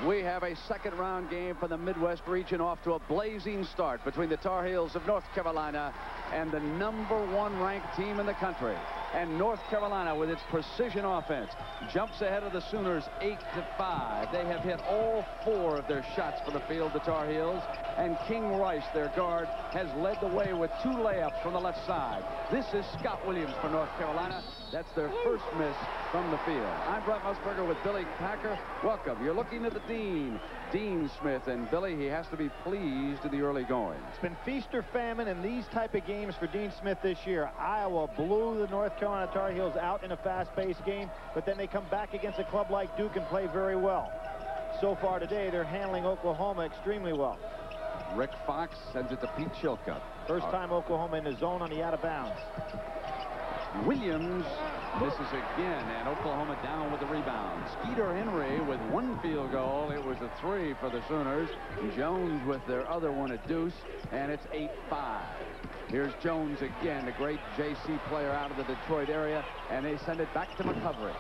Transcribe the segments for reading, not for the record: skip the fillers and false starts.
We have a second-round game for the Midwest region, off to a blazing start between the Tar Heels of North Carolina and the #1 ranked team in the country. And North Carolina, with its precision offense, jumps ahead of the Sooners 8-5. They have hit all 4 of their shots for the field, the Tar Heels. And King Rice, their guard, has led the way with 2 layups from the left side. This is Scott Williams for North Carolina. That's their first miss from the field. I'm Brent Musburger with Billy Packer. Welcome. You're looking at the Dean, Dean Smith. And Billy, he has to be pleased in the early going. It's been feast or famine in these type of games for Dean Smith this year. Iowa blew the North Carolina Tar Heels out in a fast-paced game, but then they come back against a club like Duke and play very well. So far today, they're handling Oklahoma extremely well. Rick Fox sends it to Pete Chilcutt. First time Oklahoma in the zone on the out-of-bounds. Williams misses again, and Oklahoma down with the rebound. Skeeter Henry with 1 field goal. It was a 3 for the Sooners. Jones with their other one at deuce, and it's 8-5. Here's Jones again, a great JC player out of the Detroit area, and they send it back to McCovery.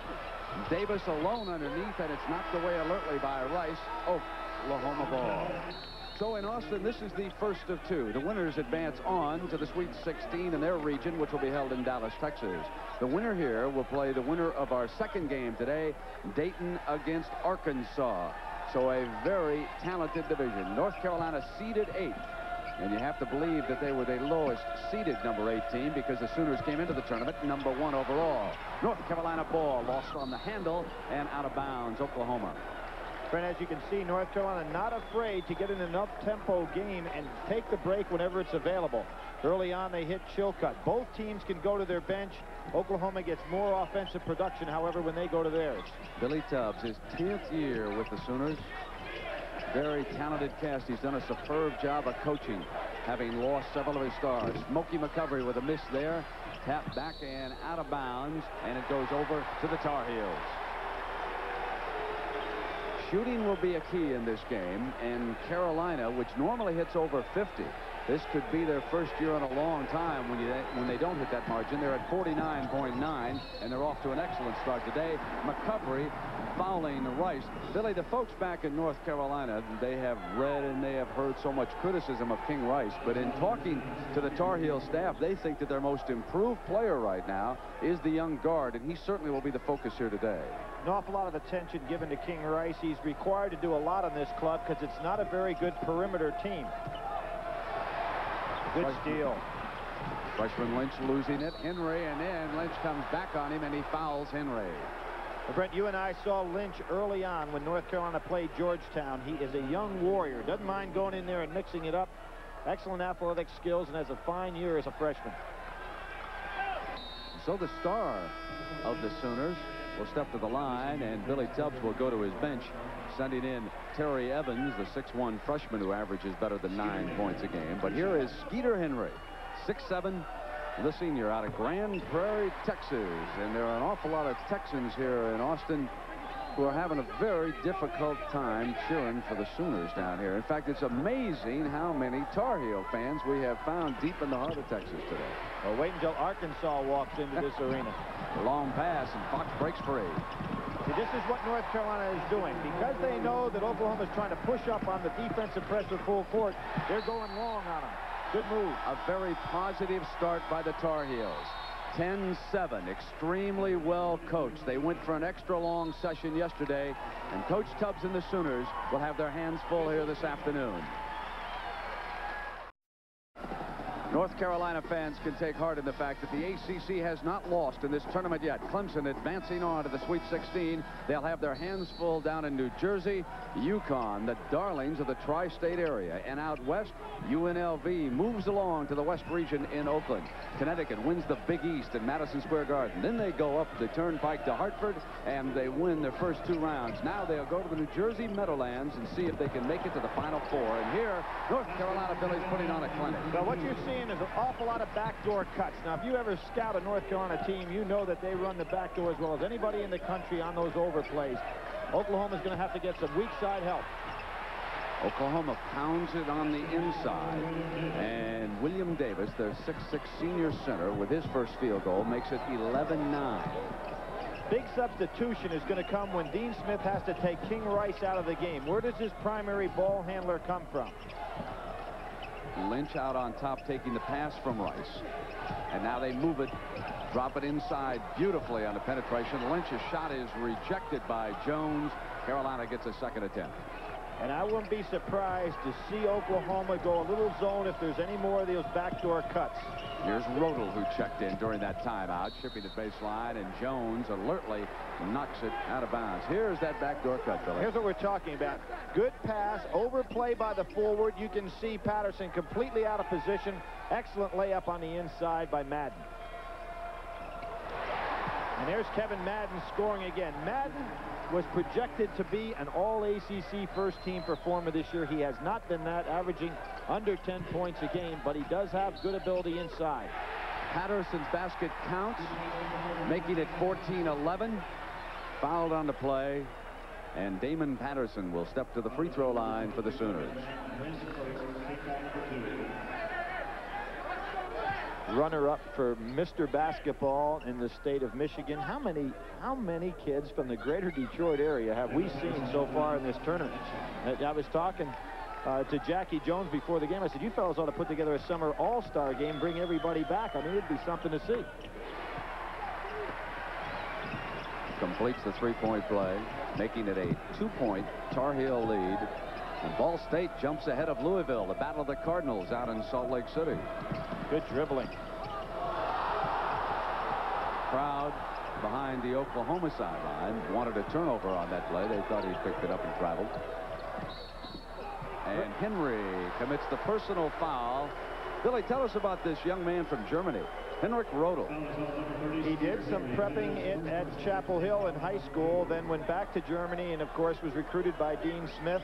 Davis alone underneath, and it's knocked away alertly by Rice. Oklahoma ball. So in Austin, this is the first of 2. The winners advance on to the Sweet 16 in their region, which will be held in Dallas, Texas. The winner here will play the winner of our second game today, Dayton against Arkansas. So a very talented division. North Carolina seeded 8th. And you have to believe that they were the lowest seeded number 18 because the Sooners came into the tournament #1 overall. North Carolina ball lost on the handle and out of bounds, Oklahoma. Brent, as you can see, North Carolina not afraid to get in an up-tempo game and take the break whenever it's available. Early on, they hit Chilcutt. Both teams can go to their bench. Oklahoma gets more offensive production, however, when they go to theirs. Billy Tubbs, his 10th year with the Sooners. Very talented cast. He's done a superb job of coaching, having lost several of his stars. Smokey McCovery with a miss there. Tap back and out of bounds, and it goes over to the Tar Heels. Shooting will be a key in this game, and Carolina, which normally hits over 50, this could be their first year in a long time when they don't hit that margin. They're at 49.9, and they're off to an excellent start today. McCovery fouling Rice. Billy, the folks back in North Carolina, they have read and they have heard so much criticism of King Rice, but in talking to the Tar Heel staff, they think that their most improved player right now is the young guard, and he certainly will be the focus here today. An awful lot of attention given to King Rice. He's required to do a lot on this club because it's not a very good perimeter team. Good steal. Freshman Lynch losing it. Henry, and then Lynch comes back on him, and he fouls Henry. Well, Brent, you and I saw Lynch early on when North Carolina played Georgetown. He is a young warrior. Doesn't mind going in there and mixing it up. Excellent athletic skills and has a fine year as a freshman. So the star of the Sooners will step to the line, and Billy Tubbs will go to his bench, sending in Terry Evans, the 6'1 freshman who averages better than 9 points a game. But here is Skeeter Henry, 6'7", the senior out of Grand Prairie, Texas. And there are an awful lot of Texans here in Austin who are having a very difficult time cheering for the Sooners down here. In fact, it's amazing how many Tar Heel fans we have found deep in the heart of Texas today. Well, wait until Arkansas walks into this arena. A long pass, and Fox breaks free. See, this is what North Carolina is doing. Because they know that Oklahoma is trying to push up on the defensive pressure full court, they're going long on them. Good move. A very positive start by the Tar Heels. 10-7, extremely well coached. They went for an extra long session yesterday, and Coach Tubbs and the Sooners will have their hands full here this afternoon. North Carolina fans can take heart in the fact that the ACC has not lost in this tournament yet. Clemson advancing on to the Sweet 16. They'll have their hands full down in New Jersey. UConn, the darlings of the tri-state area. And out west, UNLV moves along to the West region in Oakland. Connecticut wins the Big East in Madison Square Garden. Then they go up the Turnpike to Hartford, and they win their first 2 rounds. Now they'll go to the New Jersey Meadowlands and see if they can make it to the Final Four. And here, North Carolina Billy's putting on a clinic. Well, what you're seeing is an awful lot of backdoor cuts. Now, if you ever scout a North Carolina team, you know that they run the backdoor as well as anybody in the country on those overplays. Oklahoma's going to have to get some weak side help. Oklahoma pounds it on the inside, and William Davis, their 6'6 senior center, with his first field goal, makes it 11-9. big substitution is going to come when Dean Smith has to take King Rice out of the game. Where does his primary ball handler come from? Lynch out on top, taking the pass from Rice. And now they move it, drop it inside beautifully on the penetration. Lynch's shot is rejected by Jones. Carolina gets a second attempt. And I wouldn't be surprised to see Oklahoma go a little zone if there's any more of those backdoor cuts. Here's Rodel, who checked in during that timeout, shipping the baseline, and Jones alertly knocks it out of bounds. Here's that backdoor cut, Billy. Here's what we're talking about. Good pass, overplay by the forward. You can see Patterson completely out of position. Excellent layup on the inside by Madden. And there's Kevin Madden scoring again. Madden was projected to be an all-ACC first-team performer this year. He has not been that, averaging under 10 points a game, but he does have good ability inside. Patterson's basket counts, making it 14-11. Fouled on the play, and Damon Patterson will step to the free throw line for the Sooners. Runner-up for Mr. Basketball in the state of Michigan. How many kids from the greater Detroit area have we seen so far in this tournament? I was talking to Jackie Jones before the game. I said, you fellas ought to put together a summer all-star game, bring everybody back. I mean, it'd be something to see. Completes the three-point play, making it a 2-point Tar Heel lead. And Ball State jumps ahead of Louisville. The Battle of the Cardinals out in Salt Lake City. Good dribbling. Crowd behind the Oklahoma sideline wanted a turnover on that play. They thought he picked it up and traveled. And Henry commits the personal foul. Billy, tell us about this young man from Germany, Henrik Rodel. He did some prepping at Chapel Hill in high school, then went back to Germany, and of course was recruited by Dean Smith.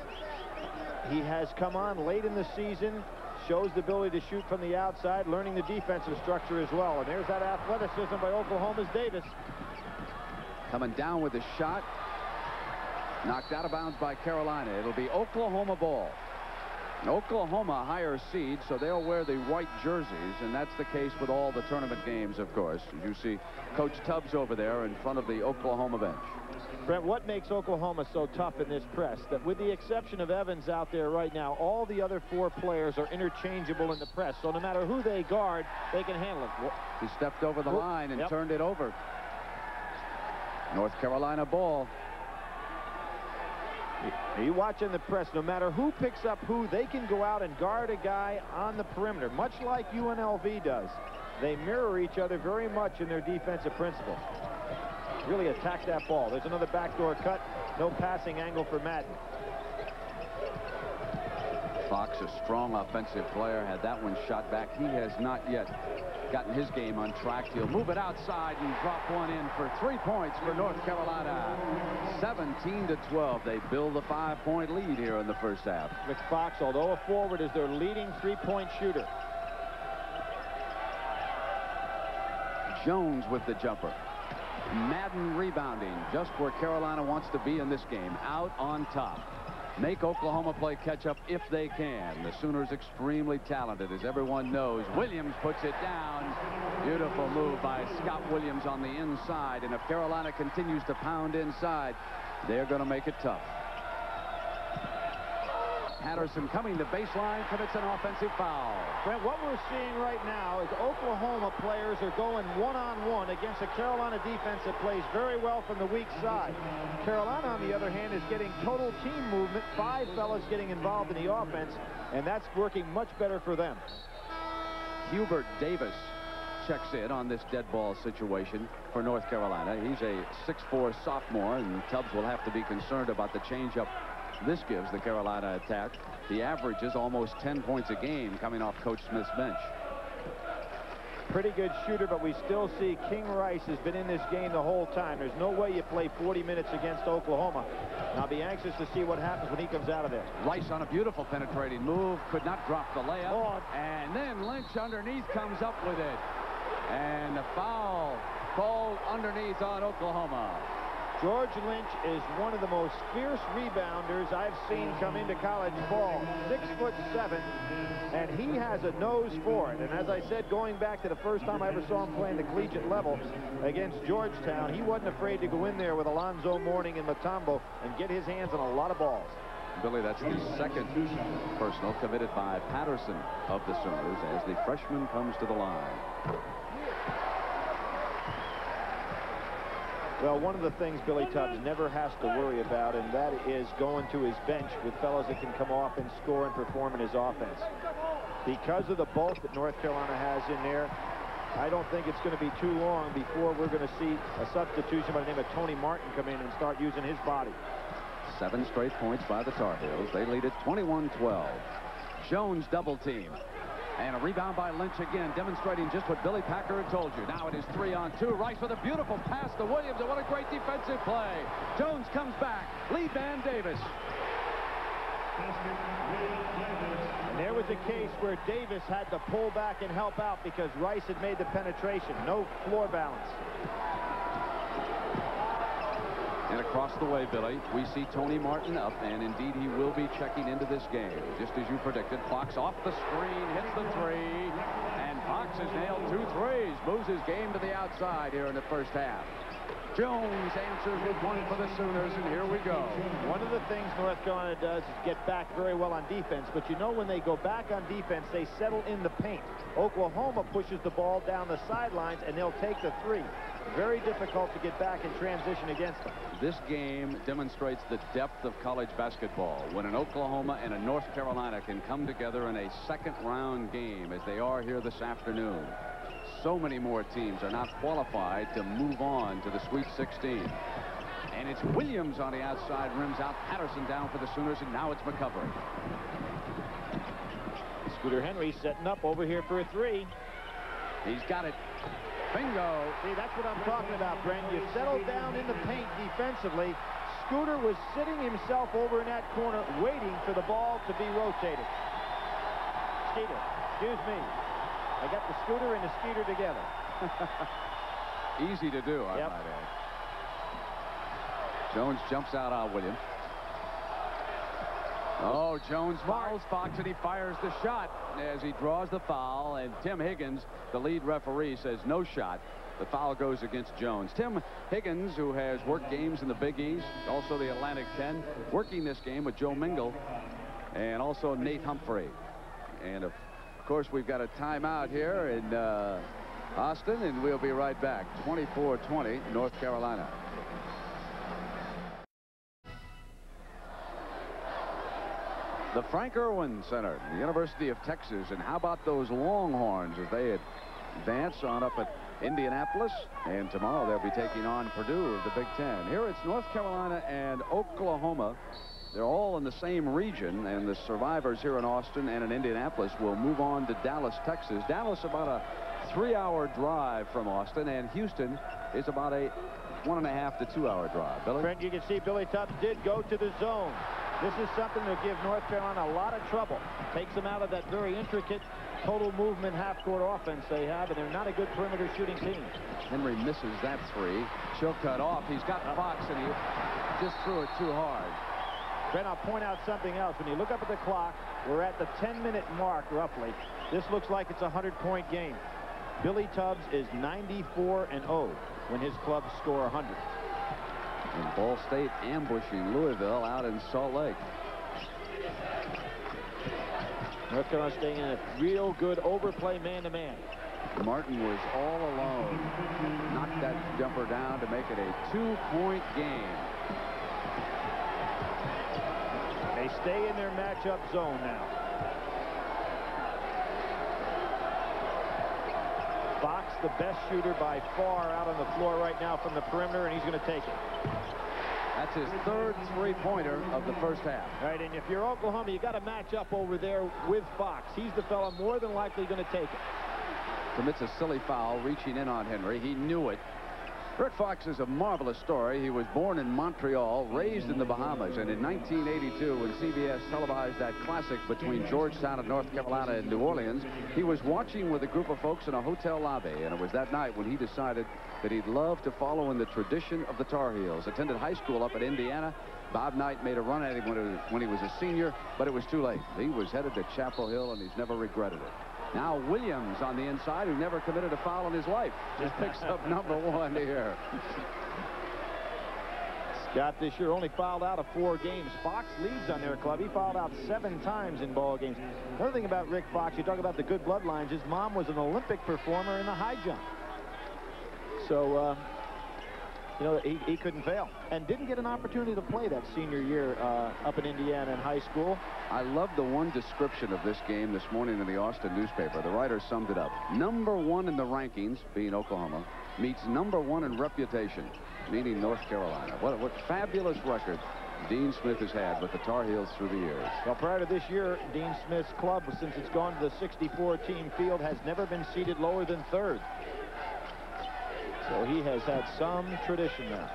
He has come on late in the season, shows the ability to shoot from the outside, learning the defensive structure as well. And there's that athleticism by Oklahoma's Davis. Coming down with a shot. Knocked out of bounds by Carolina. It'll be Oklahoma ball. Oklahoma higher seed, so they'll wear the white jerseys, and that's the case with all the tournament games, of course. You see Coach Tubbs over there in front of the Oklahoma bench. Brent, what makes Oklahoma so tough in this press? That with the exception of Evans out there right now, all the other four players are interchangeable in the press. So no matter who they guard, they can handle it. He stepped over the line and turned it over. North Carolina ball. You watching the press, no matter who picks up who, they can go out and guard a guy on the perimeter, much like UNLV does. They mirror each other very much in their defensive principles. Really attack that ball. There's another backdoor cut. No passing angle for Madden. Fox, a strong offensive player, had that one shot back. He has not yet gotten his game on track. He'll move it outside and drop one in for 3 points for North Carolina. 17-12. They build a 5-point lead here in the first half. Rick Fox, although a forward, is their leading three-point shooter. Jones with the jumper. Madden rebounding just where Carolina wants to be in this game, out on top. Make Oklahoma play catch-up if they can. The Sooners extremely talented, as everyone knows. Williams puts it down. Beautiful move by Scott Williams on the inside, and if Carolina continues to pound inside, they're going to make it tough. Patterson coming to baseline, commits an offensive foul. Brent, what we're seeing right now is Oklahoma players are going one-on-one against a Carolina defense that plays very well from the weak side. Carolina, on the other hand, is getting total team movement, 5 fellas getting involved in the offense, and that's working much better for them. Hubert Davis checks in on this dead ball situation for North Carolina. He's a 6'4" sophomore, and Tubbs will have to be concerned about the changeup this gives the Carolina attack. The average is almost 10 points a game coming off Coach Smith's bench. Pretty good shooter, but we still see King Rice has been in this game the whole time. There's no way you play 40 minutes against Oklahoma. And I'll be anxious to see what happens when he comes out of there. Rice on a beautiful penetrating move, could not drop the layup. And then Lynch underneath comes up with it. And the foul called underneath on Oklahoma. George Lynch is one of the most fierce rebounders I've seen come into college ball. 6'7", and he has a nose for it. And as I said, going back to the first time I ever saw him playing the collegiate level against Georgetown, he wasn't afraid to go in there with Alonzo Mourning and Mutombo and get his hands on a lot of balls. Billy, that's the second personal committed by Patterson of the Sooners as the freshman comes to the line. Well, one of the things Billy Tubbs never has to worry about, and that is going to his bench with fellows that can come off and score and perform in his offense. Because of the bulk that North Carolina has in there, I don't think it's going to be too long before we're going to see a substitution by the name of Tony Martin come in and start using his body. 7 straight points by the Tar Heels. They lead it 21-12. Jones double team. And a rebound by Lynch again, demonstrating just what Billy Packer had told you. Now it is 3-on-2. Rice with a beautiful pass to Williams, and what a great defensive play. Jones comes back. Lead man Davis. And there was a case where Davis had to pull back and help out because Rice had made the penetration. No floor balance. And across the way, Billy, we see Tony Martin up, and indeed he will be checking into this game. Just as you predicted, Fox off the screen, hits the three, and Fox has nailed 2 threes, moves his game to the outside here in the first half. Jones answers with one for the Sooners, and here we go. One of the things North Carolina does is get back very well on defense, but you know when they go back on defense, they settle in the paint. Oklahoma pushes the ball down the sidelines, and they'll take the 3. Very difficult to get back in transition against them. This game demonstrates the depth of college basketball. When an Oklahoma and a North Carolina can come together in a second-round game, as they are here this afternoon, so many more teams are not qualified to move on to the Sweet 16. And it's Williams on the outside, rims out Patterson down for the Sooners, and now it's McCovery. Scooter Henry setting up over here for a 3. He's got it. Bingo. See, that's what I'm talking about, Brent. You settle down in the paint defensively. Scooter was sitting himself over in that corner waiting for the ball to be rotated. Skeeter, excuse me. I got the Scooter and the Skeeter together. Easy to do, I might add. Jones jumps out on Williams. Oh, Jones fouls Fox, and he fires the shot as he draws the foul. And Tim Higgins, the lead referee, says no shot. The foul goes against Jones. Tim Higgins, who has worked games in the Big East, also the Atlantic 10, working this game with Joe Mingle and also Nate Humphrey. And of course, we've got a timeout here in Austin, and we'll be right back. 24-20, North Carolina. The Frank Irwin Center, the University of Texas. And how about those Longhorns as they advance on up at Indianapolis? And tomorrow they'll be taking on Purdue of the Big Ten. Here it's North Carolina and Oklahoma. They're all in the same region, and the survivors here in Austin and in Indianapolis will move on to Dallas, Texas. Dallas about a 3-hour drive from Austin, and Houston is about a 1.5 to 2-hour drive. Billy? Brent, you can see Billy Tubbs did go to the zone. This is something that will give North Carolina a lot of trouble. Takes them out of that very intricate total movement half-court offense they have, and they're not a good perimeter shooting team. Henry misses that 3. She'll cut off. He's got Fox, and he just threw it too hard. Brent, I'll point out something else. When you look up at the clock, we're at the 10-minute mark, roughly. This looks like it's a 100-point game. Billy Tubbs is 94-0 when his clubs score 100. And Ball State ambushing Louisville out in Salt Lake. North Carolina staying in a real good overplay man-to-man. Martin was all alone. Knocked that jumper down to make it a 2-point game. They stay in their matchup zone now. Fox, the best shooter by far out on the floor right now from the perimeter, and he's going to take it. That's his 3rd 3-pointer of the first half. All right, and if you're Oklahoma, you got to match up over there with Fox. He's the fella more than likely going to take it. Commits a silly foul, reaching in on Henry. He knew it. Rick Fox is a marvelous story. He was born in Montreal, raised in the Bahamas, and in 1982, when CBS televised that classic between Georgetown and North Carolina and New Orleans, he was watching with a group of folks in a hotel lobby, and it was that night when he decided that he'd love to follow in the tradition of the Tar Heels. Attended high school up at Indiana. Bob Knight made a run at him when he was a senior, but it was too late. He was headed to Chapel Hill, and he's never regretted it. Now Williams on the inside, who never committed a foul in his life, just picks up #1 here. Scott this year only fouled out of 4 games. Fox leads on their club. He fouled out 7 times in ball games. Another thing about Rick Fox, you talk about the good bloodlines, his mom was an Olympic performer in the high jump. So, you know, he couldn't fail, and didn't get an opportunity to play that senior year up in Indiana in high school. I love the one description of this game this morning in the Austin newspaper. The writer summed it up. #1 in the rankings, being Oklahoma, meets #1 in reputation, meaning North Carolina. What fabulous record Dean Smith has had with the Tar Heels through the years. Well, prior to this year, Dean Smith's club, since it's gone to the 64-team field, has never been seated lower than 3rd. So he has had some tradition now.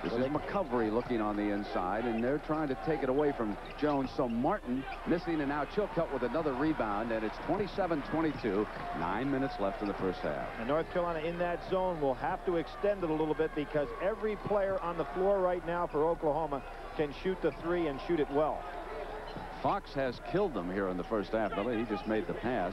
This is McCovery looking on the inside, and they're trying to take it away from Jones. So Martin missing, and now Chilcutt with another rebound, and it's 27-22. 9 minutes left in the first half. And North Carolina in that zone will have to extend it a little bit, because every player on the floor right now for Oklahoma can shoot the 3 and shoot it well. Fox has killed them here in the first half. He just made the pass.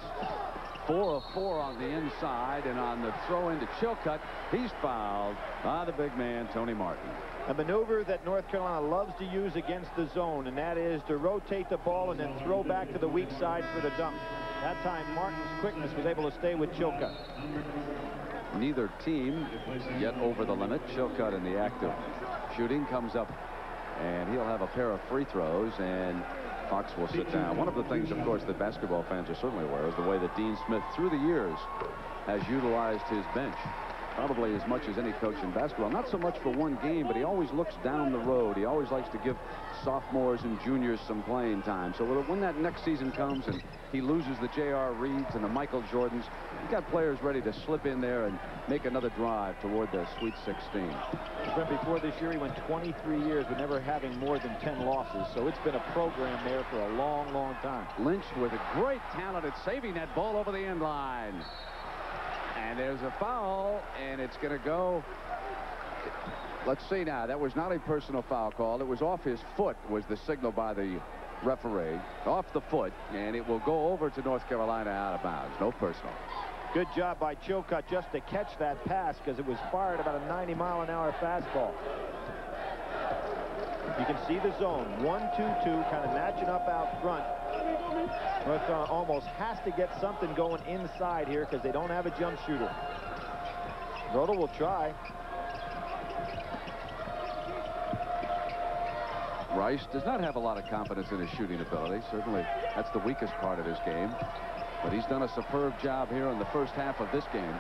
4 of 4 on the inside, and on the throw into Chilcutt, he's fouled by the big man, Tony Martin. A maneuver that North Carolina loves to use against the zone, and that is to rotate the ball and then throw back to the weak side for the dunk. That time, Martin's quickness was able to stay with Chilcutt. Neither team yet over the limit. Chilcutt in the act of shooting comes up, and he'll have a pair of free throws, and Fox will sit down. One of the things, of course, that basketball fans are certainly aware is the way that Dean Smith, through the years, has utilized his bench. Probably as much as any coach in basketball. Not so much for one game, but he always looks down the road. He always likes to give sophomores and juniors some playing time. So when that next season comes and he loses the J.R. Reeds and the Michael Jordans, he's got players ready to slip in there and make another drive toward the Sweet 16. Before this year, he went 23 years with never having more than 10 losses. So it's been a program there for a long, long time. Lynch with a great talent at saving that ball over the end line. And there's a foul, and it's going to go. Let's see now. That was not a personal foul call. It was off his foot, was the signal by the referee. Off the foot, and it will go over to North Carolina out of bounds. No personal. Good job by Chilcutt just to catch that pass, because it was fired about a 90-mile-an-hour fastball. You can see the zone. 1-2-2, kind of matching up out front. North Carolina almost has to get something going inside here, because they don't have a jump shooter. Rodel will try. Rice does not have a lot of confidence in his shooting ability. Certainly, that's the weakest part of his game. But he's done a superb job here in the first half of this game.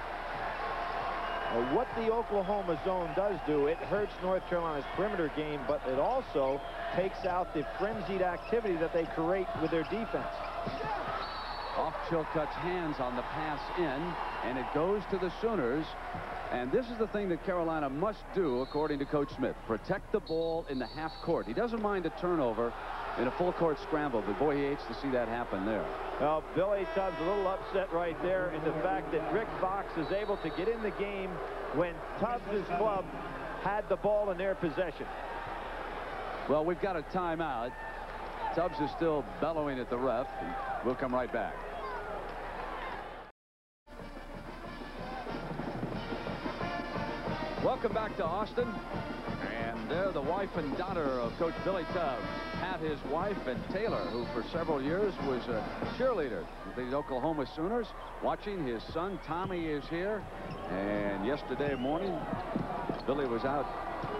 What the Oklahoma zone does do, it hurts North Carolina's perimeter game, but it also takes out the frenzied activity that they create with their defense. Off Chilcutt's hands on the pass in, and it goes to the Sooners. And this is the thing that Carolina must do, according to Coach Smith. Protect the ball in the half court. He doesn't mind a turnover in a full court scramble, but boy, he hates to see that happen there. Well, Billy Tubbs a little upset right there in the fact that Rick Fox is able to get in the game when Tubbs' club had the ball in their possession. Well, we've got a timeout. Tubbs is still bellowing at the ref. We'll come right back. Welcome back to Austin. And they're the wife and daughter of Coach Billy Tubbs. Pat, his wife, and Taylor, who for several years was a cheerleader with the Oklahoma Sooners. Watching his son Tommy is here. And yesterday morning, Billy was out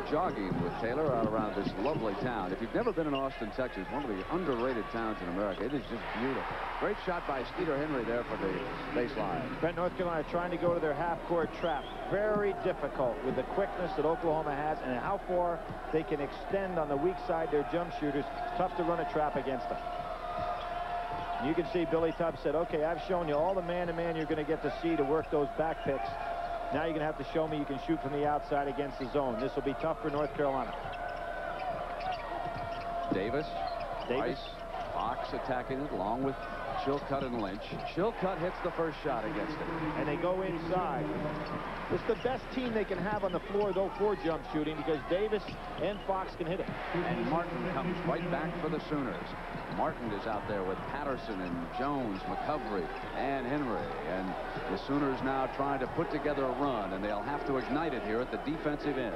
jogging with Taylor out around this lovely town. If you've never been in Austin, Texas, one of the underrated towns in America, it is just beautiful. Great shot by Skeeter Henry there for the baseline. Brent, North Carolina trying to go to their half-court trap. Very difficult with the quickness that Oklahoma has and how far they can extend on the weak side their jump shooters. It's tough to run a trap against them. You can see Billy Tubbs said, okay, I've shown you all the man-to-man you're going to get to see to work those back picks. Now you're going to have to show me you can shoot from the outside against the zone. This will be tough for North Carolina. Davis. Rice, Fox attacking it along with Chilcutt and Lynch. Chilcutt hits the first shot against it. And they go inside. It's the best team they can have on the floor, though, for jump shooting, because Davis and Fox can hit it. And Martin comes right back for the Sooners. Martin is out there with Patterson and Jones, McCovery, and Henry. And the Sooners now trying to put together a run, and they'll have to ignite it here at the defensive end.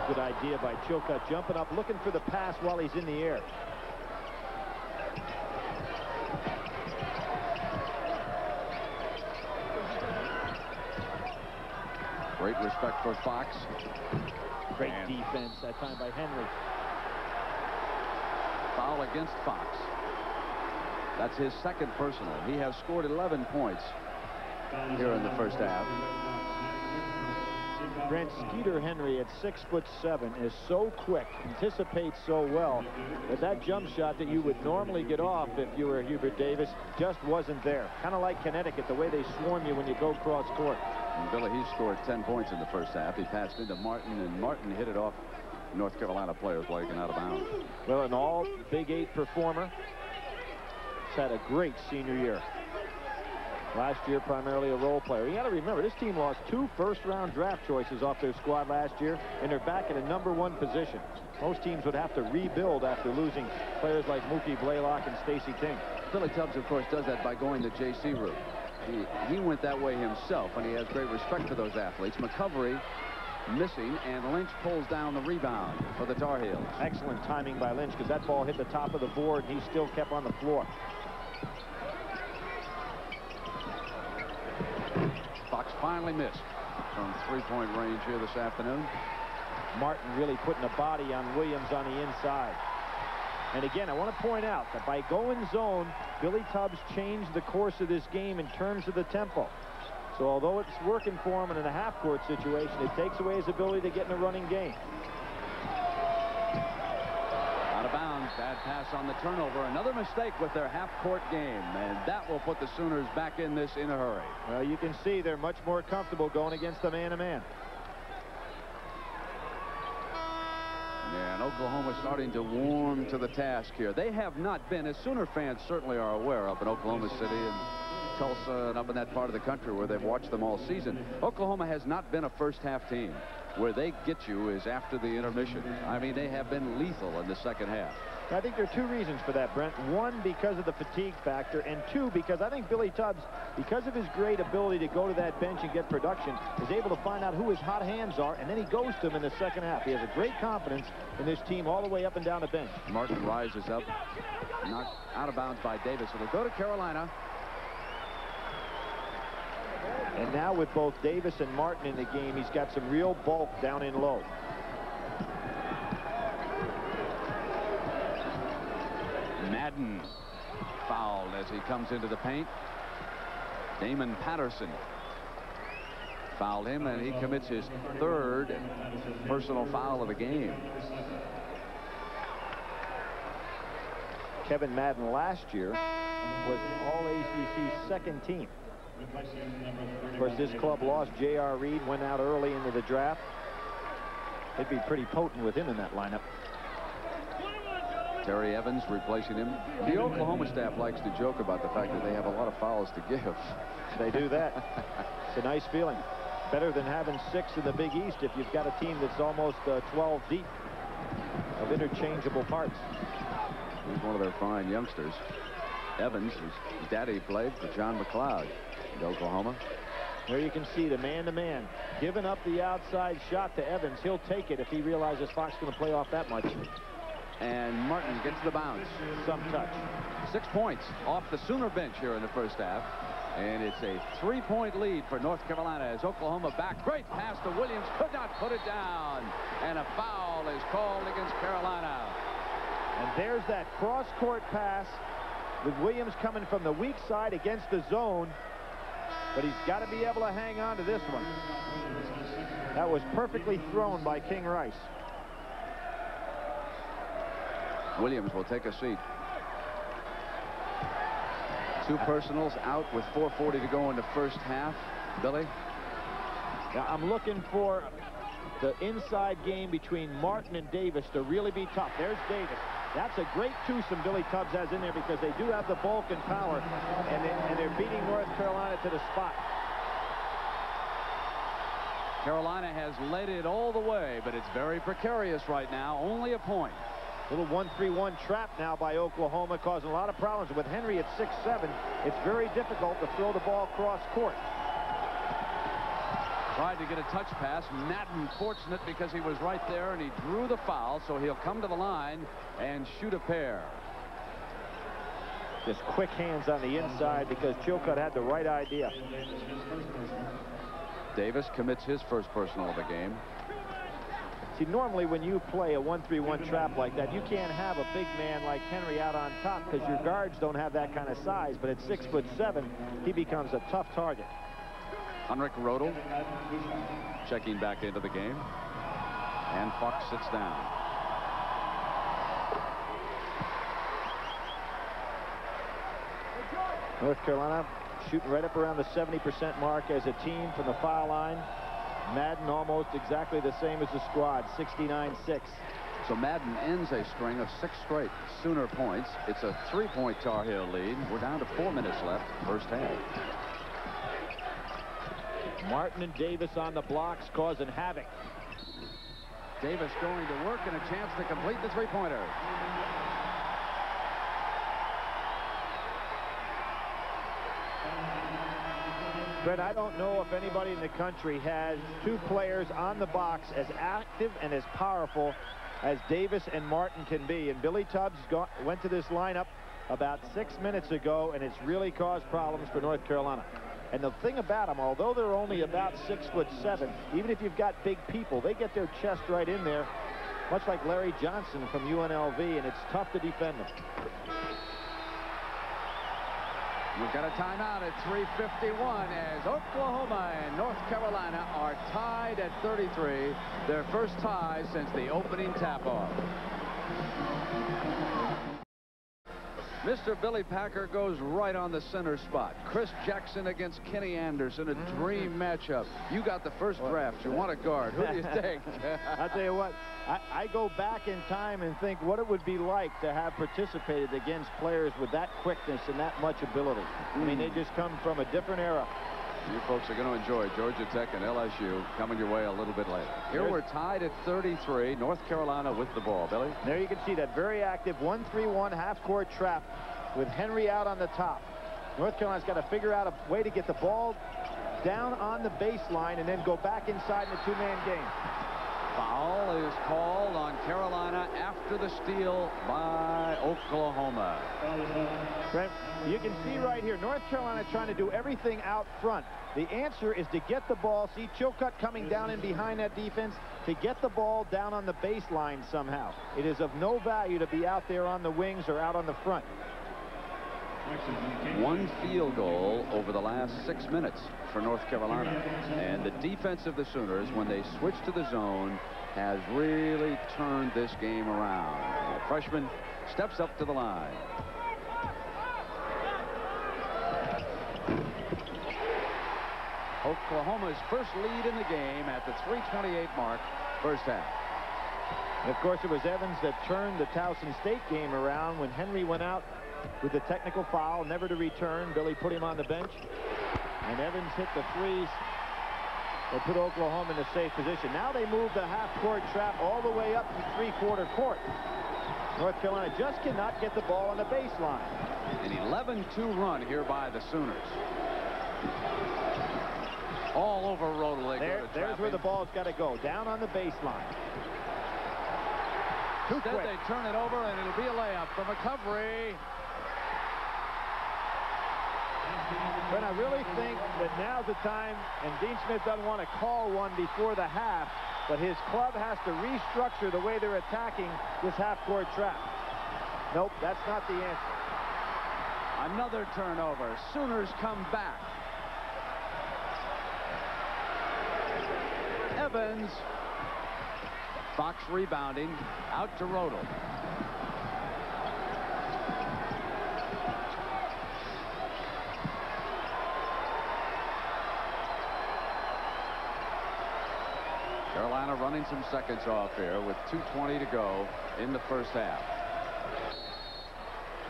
Good idea by Chilcutt, jumping up, looking for the pass while he's in the air. Great respect for Fox. Great defense that time by Henry. Foul against Fox. That's his second personal. He has scored 11 points here in the first half. Brent, Skeeter Henry at 6'7" is so quick, anticipates so well, that jump shot that you would normally get off if you were Hubert Davis just wasn't there. Kind of like Connecticut, the way they swarm you when you go cross court. And Billy, he scored 10 points in the first half. He passed into Martin, and Martin hit it off North Carolina players like an out of bounds. Well, an all Big 8 performer. He's had a great senior year. Last year, primarily a role player. You got to remember, this team lost 2 first-round draft choices off their squad last year, and they're back at a #1 position. Most teams would have to rebuild after losing players like Mookie Blaylock and Stacey King. Billy Tubbs, of course, does that by going the J.C. route. He went that way himself, and he has great respect for those athletes. McCovery missing, and Lynch pulls down the rebound for the Tar Heels. Excellent timing by Lynch, because that ball hit the top of the board, and he still kept on the floor. Fox finally missed from three-point range here this afternoon. Martin really putting a body on Williams on the inside. And again, I want to point out that by going zone, Billy Tubbs changed the course of this game in terms of the tempo. So although it's working for him in a half-court situation, it takes away his ability to get in a running game. Out of bounds. Bad pass on the turnover. Another mistake with their half-court game, and that will put the Sooners back in this in a hurry. Well, you can see they're much more comfortable going against the man-to-man. Yeah, and Oklahoma starting to warm to the task here. They have not been, as Sooner fans certainly are aware of, in Oklahoma City and Tulsa and up in that part of the country where they've watched them all season. Oklahoma has not been a first-half team. Where they get you is after the intermission. I mean, they have been lethal in the second half. I think there are 2 reasons for that, Brent. 1, because of the fatigue factor, and 2, because I think Billy Tubbs, because of his great ability to go to that bench and get production, is able to find out who his hot hands are, and then he goes to them in the second half. He has a great confidence in this team all the way up and down the bench. Martin rises up, knocked out of bounds by Davis. It'll go to Carolina. And now with both Davis and Martin in the game, he's got some real bulk down in low. Madden fouled as he comes into the paint. Damon Patterson fouled him, and he commits his 3rd personal foul of the game. Kevin Madden last year was All-ACC's 2nd team. Of course, this club lost J.R. Reed, went out early into the draft. They'd be pretty potent with him in that lineup. Terry Evans replacing him. The Oklahoma staff likes to joke about the fact that they have a lot of fouls to give. They do that. It's a nice feeling. Better than having 6 in the Big East if you've got a team that's almost 12 deep of interchangeable parts. He's one of their fine youngsters. Evans, his daddy played for John McLeod in Oklahoma. There you can see the man-to-man giving up the outside shot to Evans. He'll take it if he realizes Fox is going to play off that much. And Martin gets the bounce. Some touch. 6 points off the Sooner bench here in the first half. And it's a 3-point lead for North Carolina as Oklahoma back. Great pass to Williams. Could not put it down. And a foul is called against Carolina. And there's that cross-court pass with Williams coming from the weak side against the zone. But he's got to be able to hang on to this one. That was perfectly thrown by King Rice. Williams will take a seat. Two personals out with 4:40 to go in the first half. Billy? Now, I'm looking for the inside game between Martin and Davis to really be tough. There's Davis. That's a great twosome Billy Tubbs has in there because they do have the bulk and power, and they're beating North Carolina to the spot. Carolina has led it all the way, but it's very precarious right now. Only a point. Little 1-3-1 trap now by Oklahoma, causing a lot of problems. With Henry at 6'7", it's very difficult to throw the ball cross court. Tried to get a touch pass. Madden fortunate because he was right there and he drew the foul, so he'll come to the line and shoot a pair. Just quick hands on the inside because Chilcutt had the right idea. Davis commits his first personal of the game. See, normally when you play a 1-3-1 trap like that, you can't have a big man like Henry out on top because your guards don't have that kind of size. But at 6'7", he becomes a tough target. Henrik Rodel checking back into the game. And Fox sits down. North Carolina shooting right up around the 70% mark as a team from the foul line. Madden almost exactly the same as the squad, 69-6. So Madden ends a string of 6 straight Sooner points. It's a 3-point Tar Heel lead. We're down to 4 minutes left, first half. Martin and Davis on the blocks causing havoc. Davis going to work and a chance to complete the three-pointer. Fred, I don't know if anybody in the country has two players on the box as active and as powerful as Davis and Martin can be. And Billy Tubbs went to this lineup about 6 minutes ago, and it's really caused problems for North Carolina. And the thing about them, although they're only about 6'7", even if you've got big people, they get their chest right in there, much like Larry Johnson from UNLV, and it's tough to defend them. We've got a timeout at 3:51 as Oklahoma and North Carolina are tied at 33, their first tie since the opening tap-off. Mr. Billy Packer goes right on the center spot. Chris Jackson against Kenny Anderson, a dream matchup. You got the first draft. You want a guard. Who do you think? I'll tell you what, I go back in time and think what it would be like to have participated against players with that quickness and that much ability. I mean, they just come from a different era. You folks are going to enjoy Georgia Tech and LSU coming your way a little bit later. Here we're tied at 33. North Carolina with the ball. Billy? There you can see that very active 1-3-1 half-court trap with Henry out on the top. North Carolina's got to figure out a way to get the ball down on the baseline and then go back inside in a two-man game. Foul is called on Carolina after the steal by Oklahoma. Brent, you can see right here, North Carolina trying to do everything out front. The answer is to get the ball. See Chilcutt coming down in behind that defense, to get the ball down on the baseline somehow. It is of no value to be out there on the wings or out on the front. One field goal over the last 6 minutes for North Carolina. And the defense of the Sooners, when they switch to the zone, has really turned this game around. The freshman steps up to the line. Oklahoma's first lead in the game at the 3:28 mark, first half. And of course, it was Evans that turned the Towson State game around when Henry went out with the technical foul, never to return. Billy put him on the bench, and Evans hit the threes that put Oklahoma in a safe position. Now they move the half-court trap all the way up to three-quarter court. North Carolina just cannot get the ball on the baseline. An 11-2 run here by the Sooners. All over Rodel. There's where the ball's got to go, down on the baseline. Instead, they turn it over, and it'll be a layup for McCovery. But I really think that now's the time, and Dean Smith doesn't want to call one before the half, but his club has to restructure the way they're attacking this half-court trap. Nope, that's not the answer. Another turnover. Sooners come back. Evans. Fox rebounding. Out to Rodel. Carolina running some seconds off here with 2:20 to go in the first half.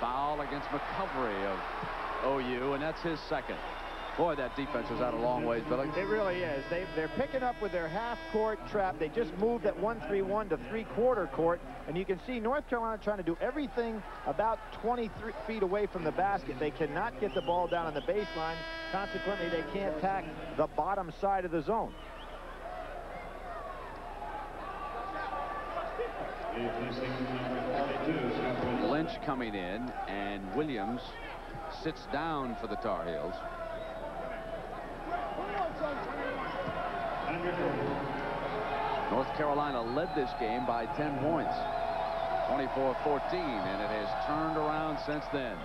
Foul against McCovery of OU, and that's his second. Boy, that defense is out a long ways, Billy. It really is. They're picking up with their half-court trap. They just moved at 1-3-1 to three-quarter court, and you can see North Carolina trying to do everything about 23 feet away from the basket. They cannot get the ball down on the baseline. Consequently, they can't tack the bottom side of the zone. Lynch coming in, and Williams sits down for the Tar Heels. North Carolina led this game by 10 points, 24-14, and it has turned around since then.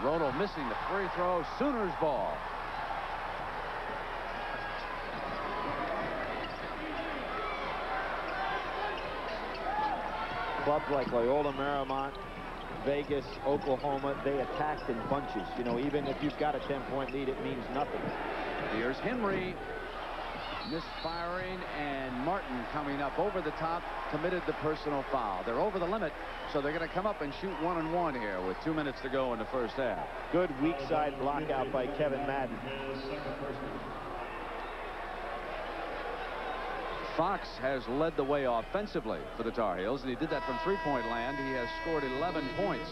Roto missing the free throw. Sooners ball. Clubs like Loyola Marymount, Vegas, Oklahoma, they attacked in bunches. You know, even if you've got a 10-point lead, it means nothing. Here's Henry misfiring, and Martin coming up over the top, committed the personal foul. They're over the limit, so they're going to come up and shoot 1-and-1 here with 2 minutes to go in the first half. Good weak side block out by Kevin Madden. Fox has led the way offensively for the Tar Heels, and he did that from three-point land. He has scored 11 points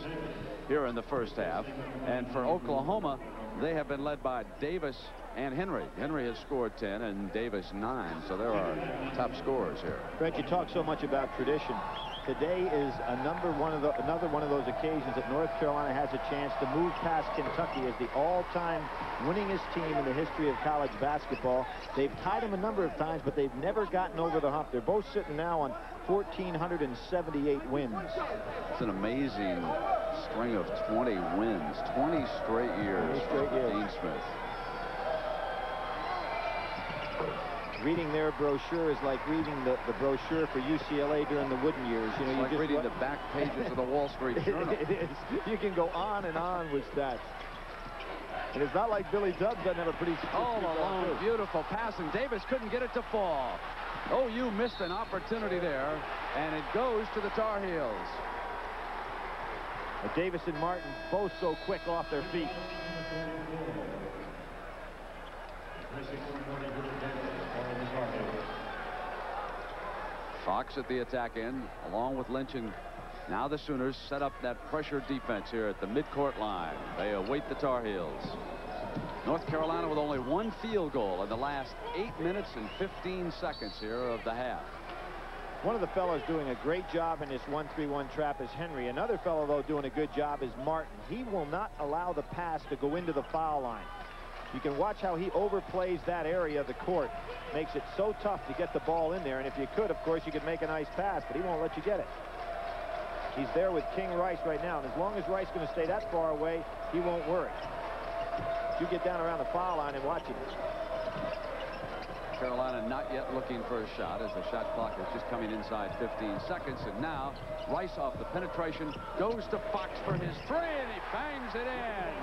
here in the first half. And for Oklahoma, they have been led by Davis and Henry. Henry has scored 10 and Davis 9, so there are top scorers here. Fred, you talk so much about tradition. Today is another one of those occasions that North Carolina has a chance to move past Kentucky as the all-time winningest team in the history of college basketball. They've tied them a number of times, but they've never gotten over the hump. They're both sitting now on 1,478 wins. It's an amazing string of 20 wins, 20 straight years for Dean Smith. Reading their brochure is like reading the brochure for UCLA during the Wooden years. You know, it's like you just reading the back pages of the Wall Street Journal. It is. You can go on and on with stats. And it's not like Billy Dubs doesn't have a pretty... All alone, beautiful pass, and Davis couldn't get it to fall. OU missed an opportunity there, and it goes to the Tar Heels. But Davis and Martin both so quick off their feet. Fox at the attack end, along with Lynch, and now the Sooners set up that pressure defense here at the midcourt line. They await the Tar Heels. North Carolina with only one field goal in the last 8 minutes and 15 seconds here of the half. One of the fellows doing a great job in this 1-3-1 trap is Henry. Another fellow, though, doing a good job is Martin. He will not allow the pass to go into the foul line. You can watch how he overplays that area of the court. Makes it so tough to get the ball in there. And if you could, of course, you could make a nice pass, but he won't let you get it. He's there with King Rice right now, and as long as Rice is going to stay that far away, he won't worry. You get down around the foul line and watch him. Carolina not yet looking for a shot as the shot clock is just coming inside 15 seconds. And now Rice off the penetration goes to Fox for his three, and he bangs it in.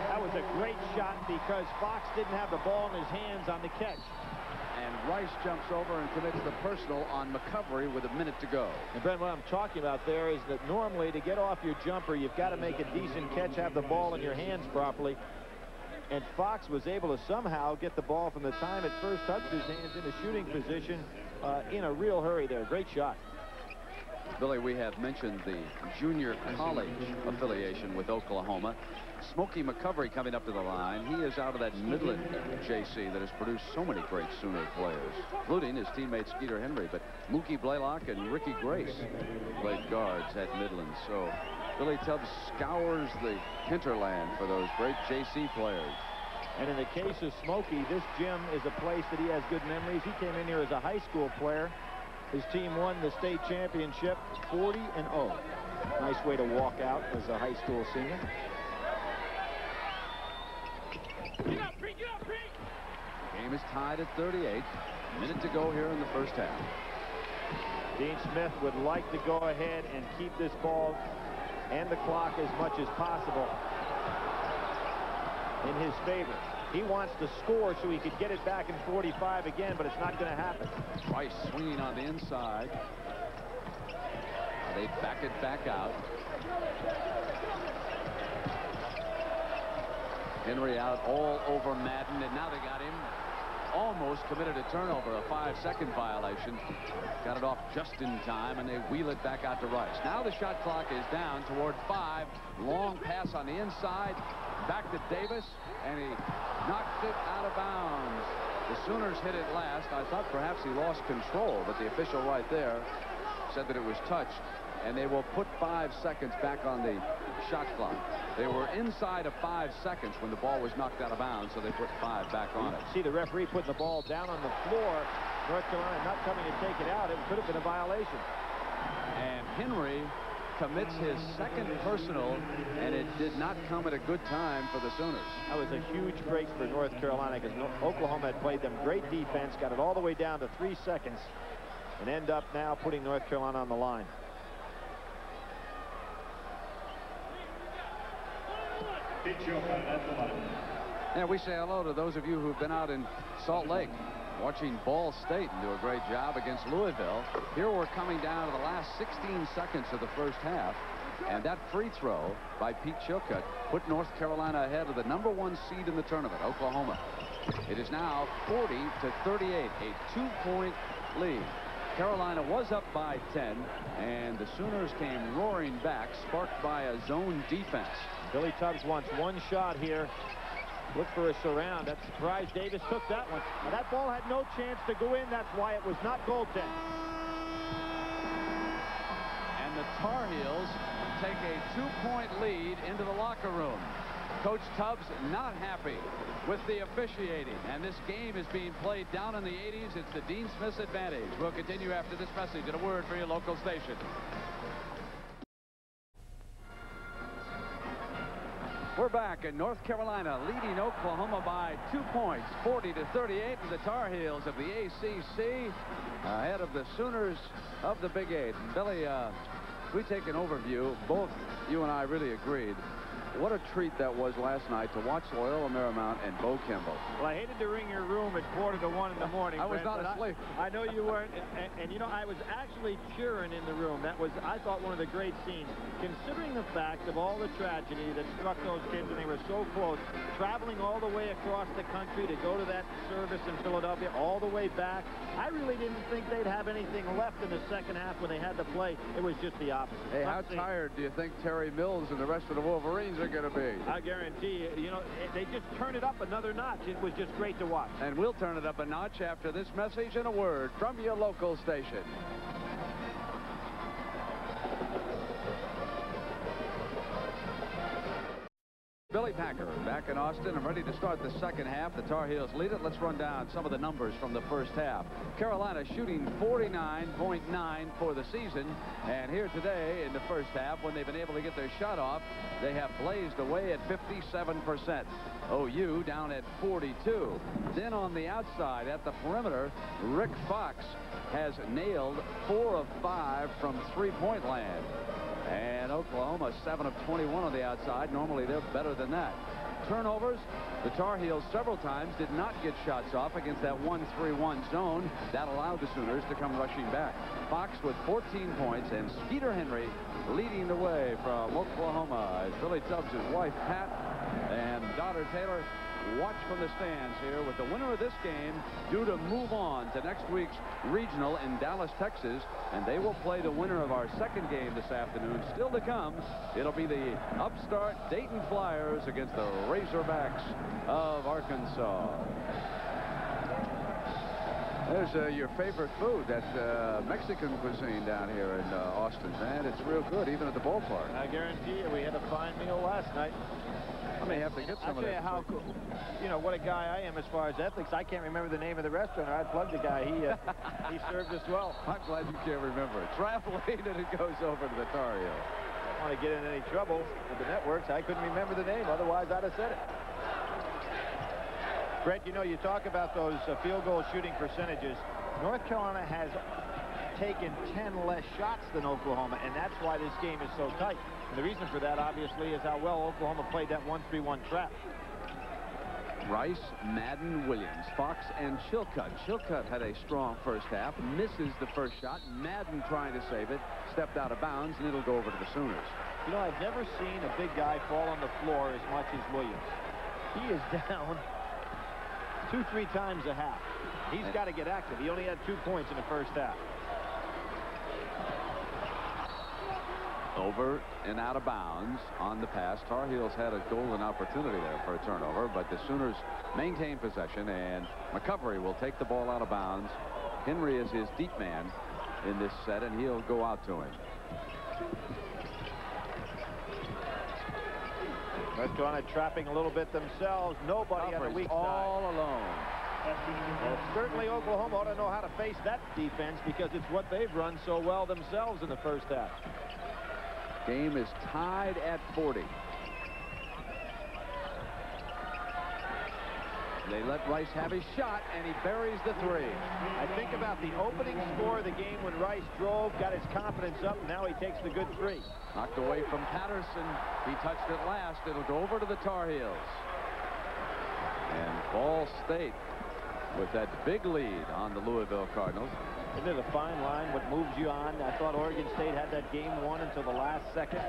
That was a great shot because Fox didn't have the ball in his hands on the catch. And Rice jumps over and commits the personal on McCovery with a minute to go. And Ben, what I'm talking about there is that normally to get off your jumper, you've got to make a decent catch, have the ball in your hands properly. And Fox was able to somehow get the ball from the time it first touched his hands in a shooting position in a real hurry there. Great shot. Billy, we have mentioned the junior college affiliation with Oklahoma. Smokey McCovery coming up to the line. He is out of that Midland JC that has produced so many great Sooner players, including his teammate Skeeter Henry. But Mookie Blaylock and Ricky Grace played guards at Midland. So Billy Tubbs scours the hinterland for those great JC players. And in the case of Smokey, this gym is a place that he has good memories. He came in here as a high school player. His team won the state championship 40-0. Nice way to walk out as a high school senior. Game is tied at 38. Minute to go here in the first half. Dean Smith would like to go ahead and keep this ball and the clock as much as possible in his favor. He wants to score so he could get it back in 45 again, but it's not going to happen. Rice swinging on the inside. They back it back out. Henry out all over Madden, and now they got him. Almost committed a turnover, a 5-second violation. Got it off just in time, and they wheel it back out to Rice. Now the shot clock is down toward 5. Long pass on the inside. Back to Davis, and he knocked it out of bounds. The Sooners hit it last. I thought perhaps he lost control, but the official right there said that it was touched, and they will put 5 seconds back on the shot clock. They were inside of 5 seconds when the ball was knocked out of bounds, so they put 5 back on it. See the referee putting the ball down on the floor. North Carolina not coming to take it out. It could have been a violation. And Henry commits his second personal, and it did not come at a good time for the Sooners. That was a huge break for North Carolina because Oklahoma had played them great defense, got it all the way down to 3 seconds, and end up now putting North Carolina on the line. And we say hello to those of you who've been out in Salt Lake watching Ball State and do a great job against Louisville. Here we're coming down to the last 16 seconds of the first half, and that free throw by Pete Chilcutt put North Carolina ahead of the #1 seed in the tournament, Oklahoma. It is now 40-38, a 2-point lead. Carolina was up by 10, and the Sooners came roaring back, sparked by a zone defense. Billy Tubbs wants one shot here. Look for a surround. That surprised Davis took that one. Now, that ball had no chance to go in. That's why it was not goaltending. And the Tar Heels take a 2-point lead into the locker room. Coach Tubbs not happy with the officiating, and this game is being played down in the 80s. It's the Dean Smith's advantage. We'll continue after this message and a word for your local station. We're back, and North Carolina leading Oklahoma by 2 points, 40-38, and the Tar Heels of the ACC ahead of the Sooners of the Big 8. And Billy, we take an overview. Both you and I really agreed. What a treat that was last night to watch Loyola Marymount and Bo Kimball. Well, I hated to ring your room at 1:45 in the morning. I was not asleep. I know you weren't, and you know, I was actually cheering in the room. That was, I thought, one of the great scenes, considering the fact of all the tragedy that struck those kids, and they were so close, traveling all the way across the country to go to that service in Philadelphia, all the way back. I really didn't think they'd have anything left in the second half when they had to play. It was just the opposite. Hey, how tired do you think Terry Mills and the rest of the Wolverines are going to be? I guarantee you, you know, they just turn it up another notch. It was just great to watch. And we'll turn it up a notch after this message and a word from your local station. Billy Packer back in Austin and ready to start the second half. The Tar Heels lead it. Let's run down some of the numbers from the first half. Carolina shooting 49.9 for the season. And here today in the first half, when they've been able to get their shot off, they have blazed away at 57%. OU down at 42. Then on the outside at the perimeter, Rick Fox has nailed 4 of 5 from three-point land. And Oklahoma 7 of 21 on the outside. Normally they're better than that. Turnovers, the Tar Heels several times did not get shots off against that 1-3-1 zone. That allowed the Sooners to come rushing back. Fox with 14 points and Skeeter Henry leading the way from Oklahoma as Billy Tubbs' wife Pat and daughter Taylor watch from the stands here, with the winner of this game due to move on to next week's regional in Dallas, Texas, and they will play the winner of our second game this afternoon. Still to come, it'll be the upstart Dayton Flyers against the Razorbacks of Arkansas. There's your favorite food, that Mexican cuisine down here in Austin, man. It's real good, even at the ballpark. I guarantee you, we had a fine meal last night. I may have to get some of that. I'll tell you how cool, you know, what a guy I am as far as ethics. I can't remember the name of the restaurant. I'd plug the guy. He served us well. I'm glad you can't remember it. Traveling, and it goes over to the Tar Heels. I don't want to get in any trouble with the networks. I couldn't remember the name. Otherwise, I'd have said it. Brett, you know, you talk about those field goal shooting percentages. North Carolina has taken 10 less shots than Oklahoma, and that's why this game is so tight. And the reason for that, obviously, is how well Oklahoma played that 1-3-1 trap. Rice, Madden, Williams, Fox, and Chilcutt. Chilcutt had a strong first half, misses the first shot. Madden trying to save it, stepped out of bounds, and it'll go over to the Sooners. You know, I've never seen a big guy fall on the floor as much as Williams. He is down 2-3 times a half. He's got to get active. He only had 2 points in the first half. Over and out of bounds on the pass. Tar Heels had a golden opportunity there for a turnover, but the Sooners maintain possession, and McCovery will take the ball out of bounds. Henry is his deep man in this set, and he'll go out to him. North Carolina trapping a little bit themselves. Nobody on the weak side. All alone. Well, certainly Oklahoma ought to know how to face that defense because it's what they've run so well themselves in the first half. Game is tied at 40. They let Rice have his shot, and he buries the 3. I think about the opening score of the game when Rice drove, got his confidence up, and now he takes the good 3. Knocked away from Patterson. He touched it last. It'll go over to the Tar Heels. And Ball State with that big lead on the Louisville Cardinals. Isn't it a fine line what moves you on? I thought Oregon State had that game won until the last second.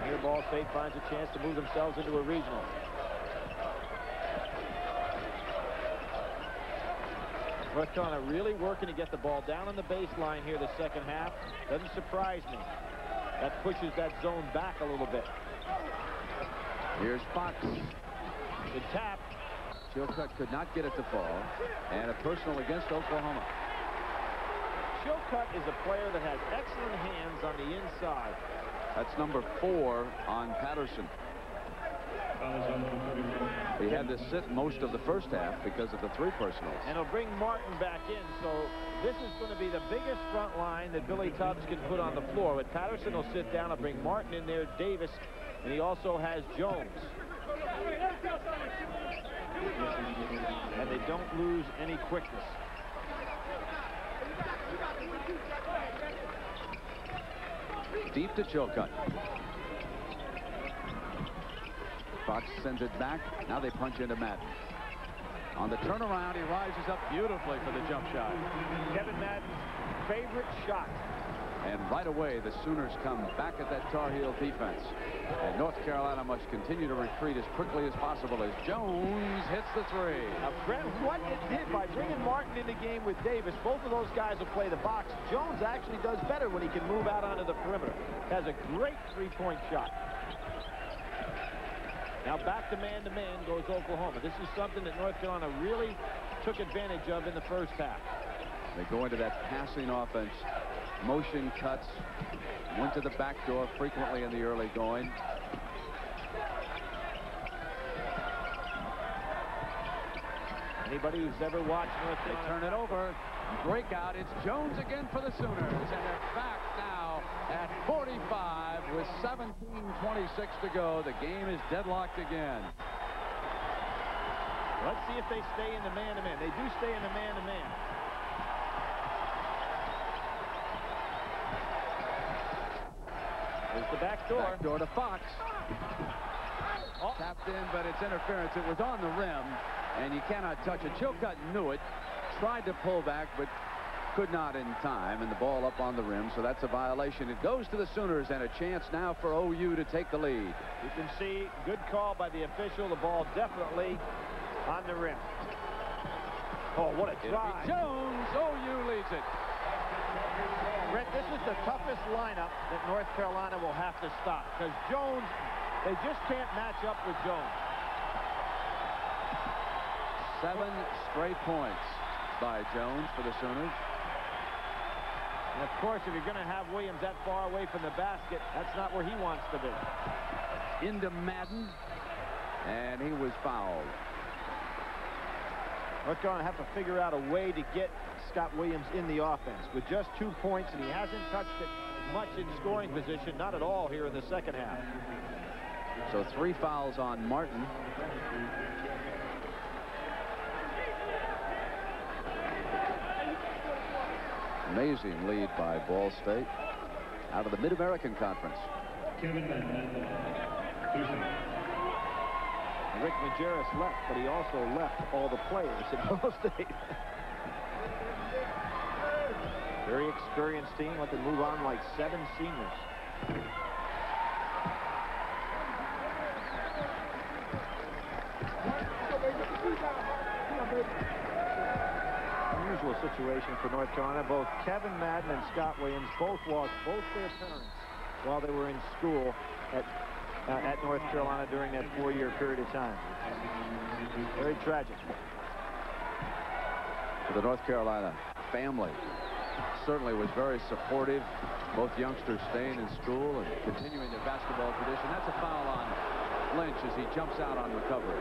Here Ball State finds a chance to move themselves into a regional. North Carolina really working to get the ball down on the baseline here the second half. Doesn't surprise me. That pushes that zone back a little bit. Here's Fox. The tap. Chilcutt could not get it to fall, and a personal against Oklahoma. Chilcutt is a player that has excellent hands on the inside. That's number 4 on Patterson. He had to sit most of the first half because of the 3 personals. And he'll bring Martin back in, so this is going to be the biggest front line that Billy Tubbs can put on the floor. But Patterson will sit down and bring Martin in there, Davis, and he also has Jones. And they don't lose any quickness. Deep to Chilcutt. Fox sends it back. Now they punch into Madden. On the turnaround, he rises up beautifully for the jump shot. Kevin Madden's favorite shot. And right away, the Sooners come back at that Tar Heel defense. And North Carolina must continue to retreat as quickly as possible as Jones hits the 3. Now, Brent, what it did by bringing Martin in the game with Davis, both of those guys will play the box. Jones actually does better when he can move out onto the perimeter. Has a great 3-point shot. Now back to man-to-man goes Oklahoma. This is something that North Carolina really took advantage of in the first half. They go into that passing offense. Motion cuts. Went to the back door frequently in the early going. Anybody who's ever watched North Carolina. They turn it over. Breakout. It's Jones again for the Sooners. And they're back now at 45 with 17:26 to go. The game is deadlocked again. Let's see if they stay in the man-to-man. They do stay in the man-to-man. There's the back door. Back door to Fox. Oh. Tapped in, but it's interference. It was on the rim, and you cannot touch it. Chilcutt knew it. Tried to pull back, but could not in time, and the ball up on the rim, so that's a violation. It goes to the Sooners, and a chance now for OU to take the lead. You can see, good call by the official. The ball definitely on the rim. Oh, what a try. Jones, OU leads it. Brett, this is the toughest lineup that North Carolina will have to stop, because Jones, they just can't match up with Jones. 7 straight points by Jones for the Sooners. And of course, if you're going to have Williams that far away from the basket, that's not where he wants to be. Into Madden, and he was fouled. North Carolina have to figure out a way to get Scott Williams in the offense. With just 2 points, and he hasn't touched it much in scoring position, not at all here in the second half. So 3 fouls on Martin. Amazing lead by Ball State out of the Mid-American Conference. Rick Majerus left, but he also left all the players in Ball State. Very experienced team. Let them move on like 7 seniors. Unusual situation for North Carolina. Both Kevin Madden and Scott Williams both lost both their parents while they were in school at North Carolina during that 4-year period of time. Very tragic. The North Carolina family certainly was very supportive. Both youngsters staying in school and continuing their basketball tradition. That's a foul on Lynch as he jumps out on recovery.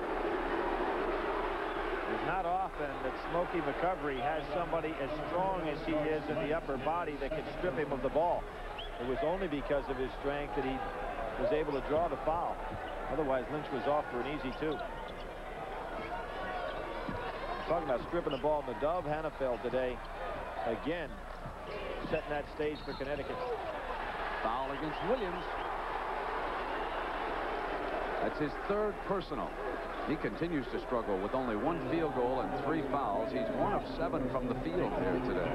It's not often that Smokey McCovery has somebody as strong as he is in the upper body that can strip him of the ball. It was only because of his strength that he was able to draw the foul. Otherwise, Lynch was off for an easy 2. Talking about stripping the ball in the Dove Hannafeld today. Again, setting that stage for Connecticut. Foul against Williams. That's his 3rd personal. He continues to struggle with only 1 field goal and 3 fouls. He's 1 of 7 from the field here today.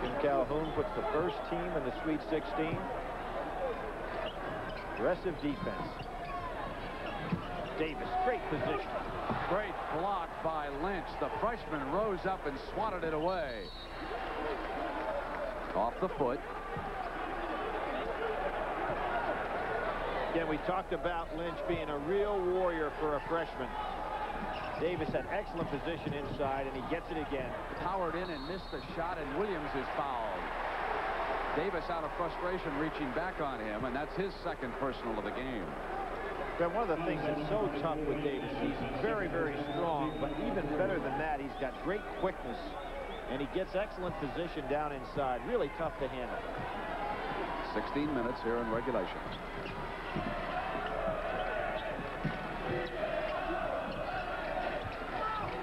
Jim Calhoun puts the first team in the Sweet 16. Aggressive defense. Davis, great position. Great block by Lynch. The freshman rose up and swatted it away. Off the foot. Again, we talked about Lynch being a real warrior for a freshman. Davis had excellent position inside, and he gets it again. Powered in and missed the shot, and Williams is fouled. Davis, out of frustration, reaching back on him, and that's his 2nd personal of the game. But one of the things that's so tough with Davis, he's very, very strong, but even better than that, he's got great quickness, and he gets excellent position down inside. Really tough to handle. 16 minutes here in regulation.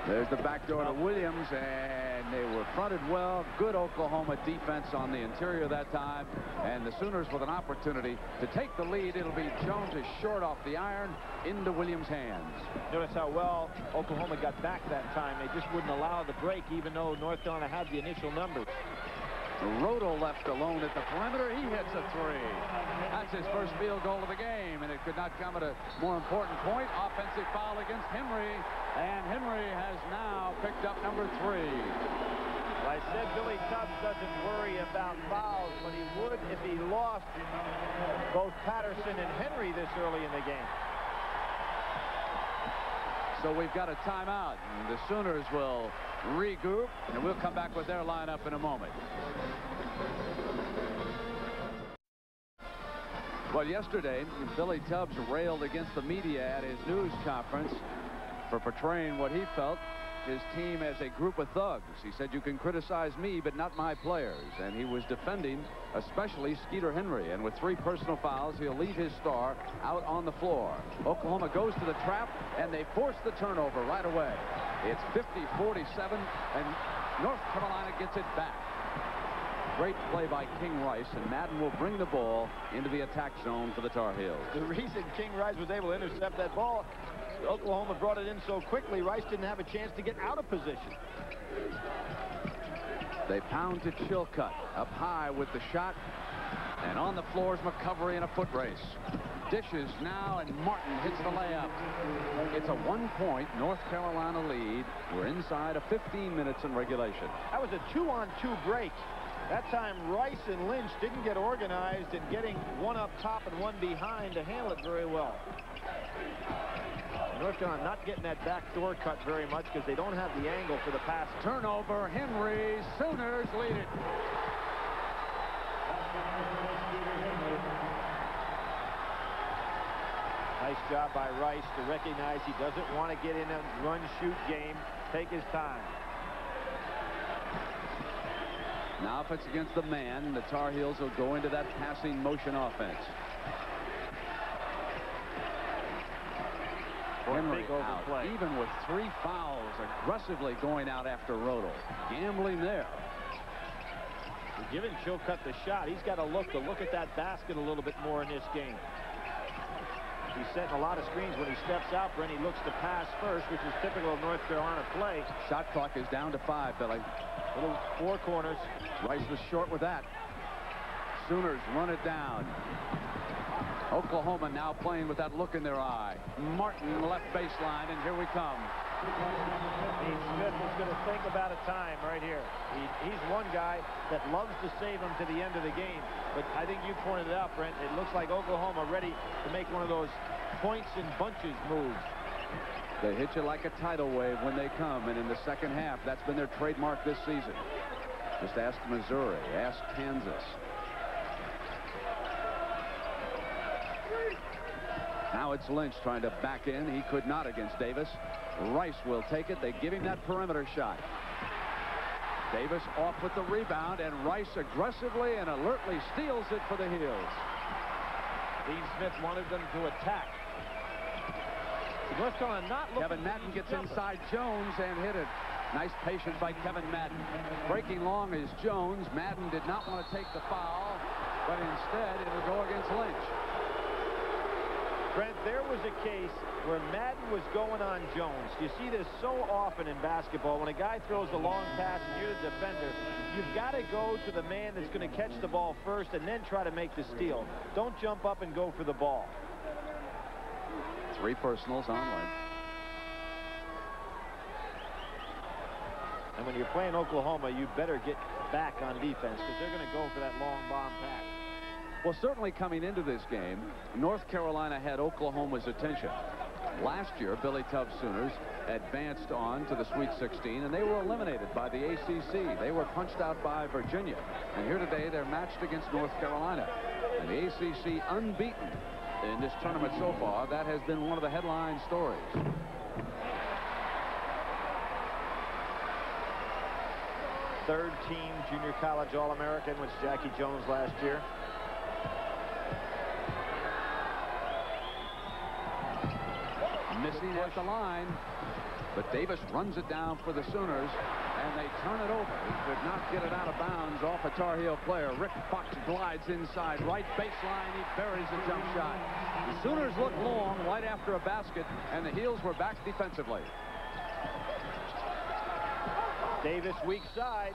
There's the back door to Williams, and they were fronted well. Good Oklahoma defense on the interior that time, and the Sooners with an opportunity to take the lead. It'll be Jones is short off the iron into Williams' hands. Notice how well Oklahoma got back that time. They just wouldn't allow the break, even though North Carolina had the initial numbers. Rodel left alone at the perimeter. He hits a 3. That's his first field goal of the game, and it could not come at a more important point. Offensive foul against Henry, and Henry has now picked up number 3. Well, I said Billy Tubbs doesn't worry about fouls, but he would if he lost both Patterson and Henry this early in the game. So we've got a timeout, and the Sooners will regroup, and we'll come back with their lineup in a moment. Well, yesterday, Billy Tubbs railed against the media at his news conference for portraying what he felt his team as a group of thugs. He said, "You can criticize me, but not my players." And he was defending especially Skeeter Henry. And with 3 personal fouls, he'll leave his star out on the floor. Oklahoma goes to the trap, and they force the turnover right away. It's 50-47, and North Carolina gets it back. Great play by King Rice, and Madden will bring the ball into the attack zone for the Tar Heels. The reason King Rice was able to intercept that ball, Oklahoma brought it in so quickly, Rice didn't have a chance to get out of position. They pound to Chilcutt, up high with the shot, and on the floor is McCovery in a foot race. Dishes now, and Martin hits the layup. It's a 1-point North Carolina lead. We're inside of 15 minutes in regulation. That was a 2-on-2 break. That time Rice and Lynch didn't get organized in getting one up top and one behind to handle it very well. North Carolina not getting that back door cut very much because they don't have the angle for the pass. Turnover, Henry, Sooners lead it. Nice job by Rice to recognize he doesn't want to get in a run-shoot game. Take his time. Now if it's against the man, the Tar Heels will go into that passing motion offense. Henry out, even with 3 fouls, aggressively going out after Rodel. Gambling there. Giving Chilcutt the shot. He's got to look at that basket a little bit more in this game. He's setting a lot of screens. When he steps out, Brent, he looks to pass first, which is typical of North Carolina play. Shot clock is down to 5, Billy. Little four corners. Rice was short with that. Sooners run it down. Oklahoma now playing with that look in their eye. Martin left baseline, and here we come. Dean Smith is going to think about a time right here. He's one guy that loves to save him to the end of the game. But I think you pointed it out, Brent. It looks like Oklahoma ready to make one of those points and bunches moves. They hit you like a tidal wave when they come, and in the second half, that's been their trademark this season. Just ask Missouri, ask Kansas. Now it's Lynch trying to back in. He could not against Davis. Rice will take it. They give him that perimeter shot. Davis off with the rebound, and Rice aggressively and alertly steals it for the Heels. Dean Smith wanted them to attack. North Carolina not looking. Kevin Madden gets inside Jones and hit it. Nice patience by Kevin Madden. Breaking long is Jones. Madden did not want to take the foul, but instead it'll go against Lynch. Brent, there was a case where Madden was going on Jones. You see this so often in basketball. When a guy throws a long pass and you're the defender, you've got to go to the man that's going to catch the ball first and then try to make the steal. Don't jump up and go for the ball. 3 personals on Lynch. And when you're playing Oklahoma, you better get back on defense because they're going to go for that long bomb pass. Well, certainly coming into this game, North Carolina had Oklahoma's attention. Last year, Billy Tubbs Sooners advanced on to the Sweet 16, and they were eliminated by the ACC. They were punched out by Virginia. And here today, they're matched against North Carolina. And the ACC unbeaten in this tournament so far. That has been one of the headline stories. Third team junior college All-American was Jackie Jones last year. Missing at the line, but Davis runs it down for the Sooners, and they turn it over. He could not get it out of bounds off a Tar Heel player. Rick Fox glides inside, right baseline. He buries a jump shot. The Sooners look long right after a basket, and the Heels were back defensively. Davis weak side.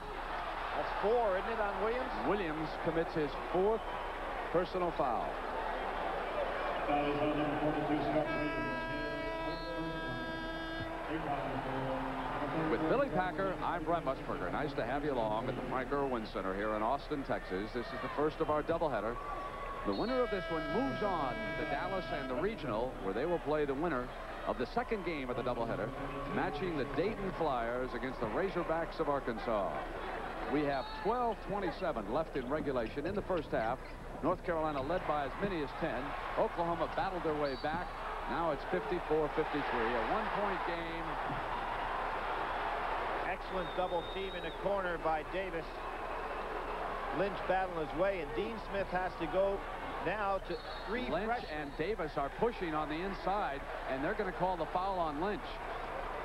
That's 4, isn't it, on Williams? Williams commits his 4th personal foul. Foul is on number 42, Scott Williams. With Billy Packer, I'm Brent Musburger. Nice to have you along at the Frank Irwin Center here in Austin, Texas. This is the first of our doubleheader. The winner of this one moves on to Dallas and the regional, where they will play the winner of the second game of the doubleheader, matching the Dayton Flyers against the Razorbacks of Arkansas. We have 12:27 left in regulation in the first half. North Carolina led by as many as 10. Oklahoma battled their way back. Now it's 54-53, a one-point game. Excellent double team in the corner by Davis. Lynch battling his way, and Dean Smith has to go now to 3 Lynch freshmen. and Davis are pushing on the inside, and they're going to call the foul on Lynch.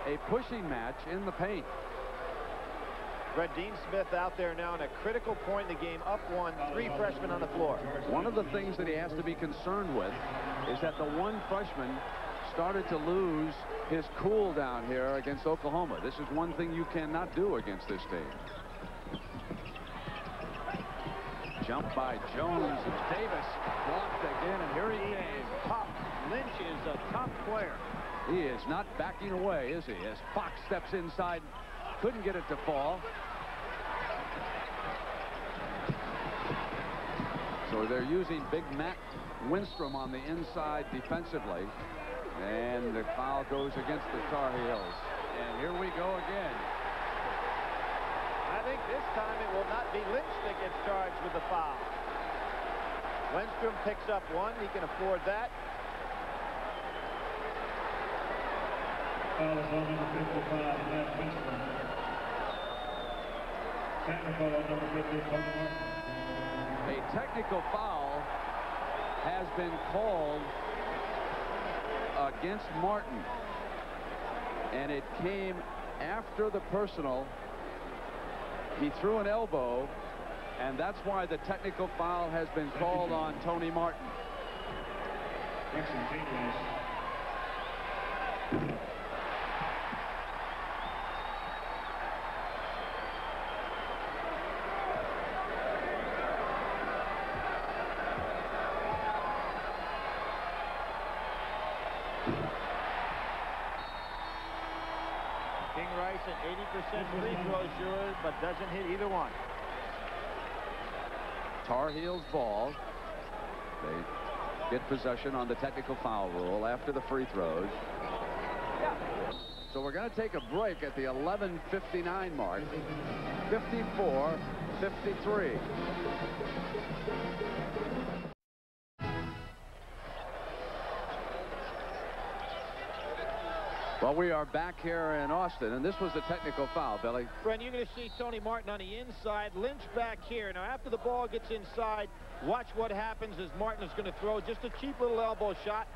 A pushing match in the paint. Brett, Dean Smith out there now in a critical point in the game, up 1, 3 freshmen on the floor. One of the things that he has to be concerned with is that the one freshman started to lose his cool down here against Oklahoma. This is one thing you cannot do against this team. Jump by Jones, and Davis blocked again, and here he is. Tough. Lynch is a tough player. He is not backing away, is he? As Fox steps inside, couldn't get it to fall. So they're using big Matt Winstrom on the inside defensively, and the foul goes against the Tar Heels. And here we go again. I think this time it will not be Lynch that gets charged with the foul. Winstrom picks up 1. He can afford that. Foul is on number 55, Matt Winston. Technical on number 50, Tony Martin. A technical foul has been called against Martin, and it came after the personal. He threw an elbow, and that's why the technical foul has been called on Tony Martin. Instantaneous. King Rice an 80% free throw shooter, but doesn't hit either one. Tar Heels ball. They get possession on the technical foul rule after the free throws. So we're going to take a break at the 11:59 mark. 54-53. Well, we are back here in Austin, and this was a technical foul, Billy. Brent, you're going to see Tony Martin on the inside, Lynch back here. Now, after the ball gets inside, watch what happens as Martin is going to throw just a cheap little elbow shot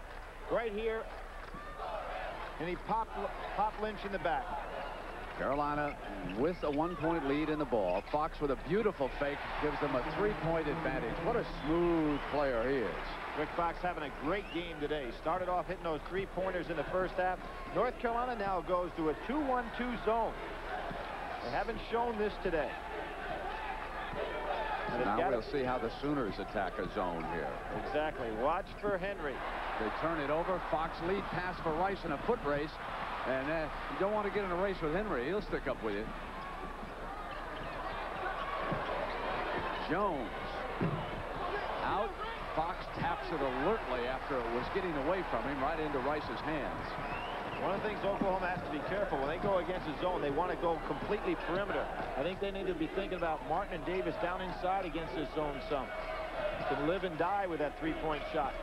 right here. And he popped Lynch in the back. Carolina with a 1-point lead in the ball. Fox with a beautiful fake gives them a 3-point advantage. What a smooth player he is. Rick Fox having a great game today. Started off hitting those 3-pointers in the first half. North Carolina now goes to a 2-1-2 zone. They haven't shown this today. Now we'll see how the Sooners attack a zone here. Exactly. Watch for Henry. They turn it over. Fox lead pass for Rice in a foot race. And you don't want to get in a race with Henry. He'll stick up with you. Jones out. Fox taps it alertly after it was getting away from him right into Rice's hands. One of the things Oklahoma has to be careful when they go against a zone, they want to go completely perimeter. I think they need to be thinking about Martin and Davis down inside against this zone some. Can live and die with that 3-point shot.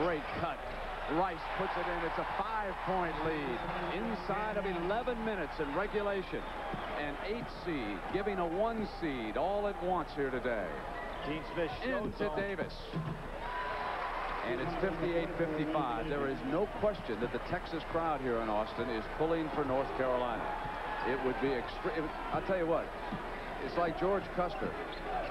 Great cut. Rice puts it in. It's a 5-point lead inside of 11 minutes in regulation. An 8 seed giving a 1 seed all at once here today. Dean Smith into Davis. And it's 58-55. There is no question that the Texas crowd here in Austin is pulling for North Carolina. It would be extreme. I'll tell you what. It's like George Custer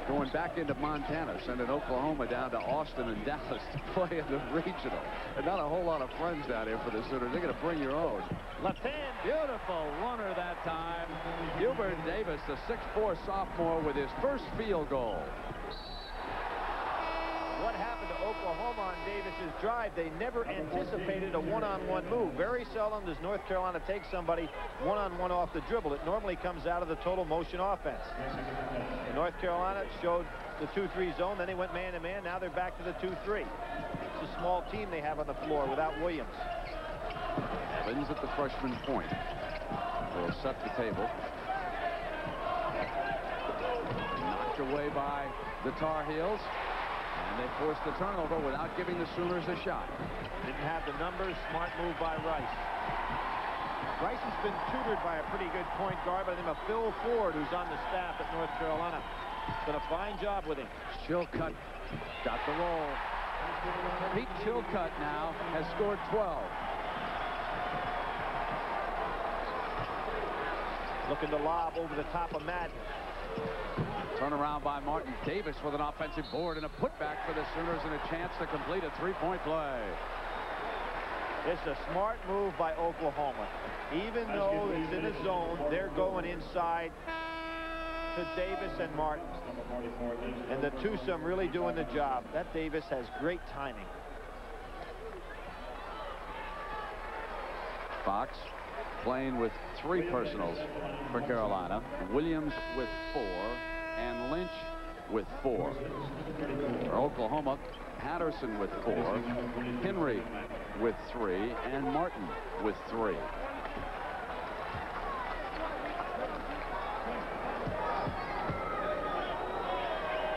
going back into Montana, sending Oklahoma down to Austin and Dallas to play in the regional. And not a whole lot of friends down here for the Sooners. They're going to bring your own. Left hand. Beautiful runner that time. Hubert Davis, the 6'4" sophomore, with his first field goal. What happened to Oklahoma on Davis's drive? They never anticipated a one-on-one move. Very seldom does North Carolina take somebody one-on-one off the dribble. It normally comes out of the total motion offense. And North Carolina showed the 2-3 zone, then they went man-to-man. Now they're back to the 2-3. It's a small team they have on the floor without Williams. Evans at the freshman point will set the table. Knocked away by the Tar Heels. And they forced the turnover without giving the Sooners a shot. Didn't have the numbers. Smart move by Rice. Rice has been tutored by a pretty good point guard by the name of Phil Ford, who's on the staff at North Carolina. Done a fine job with him. Chilcutt got the roll. Pete Chilcutt now has scored 12. Looking to lob over the top of Madden. Turnaround by Martin. Davis with an offensive board and a putback for the Sooners and a chance to complete a 3-point play. It's a smart move by Oklahoma. Even though it's in a zone, they're going inside to Davis and Martin. And the twosome really doing the job. That Davis has great timing. Fox playing with 3 personals for Carolina. Williams with 4 and Lynch with 4. For Oklahoma, Patterson with 4, Henry with 3, and Martin with 3.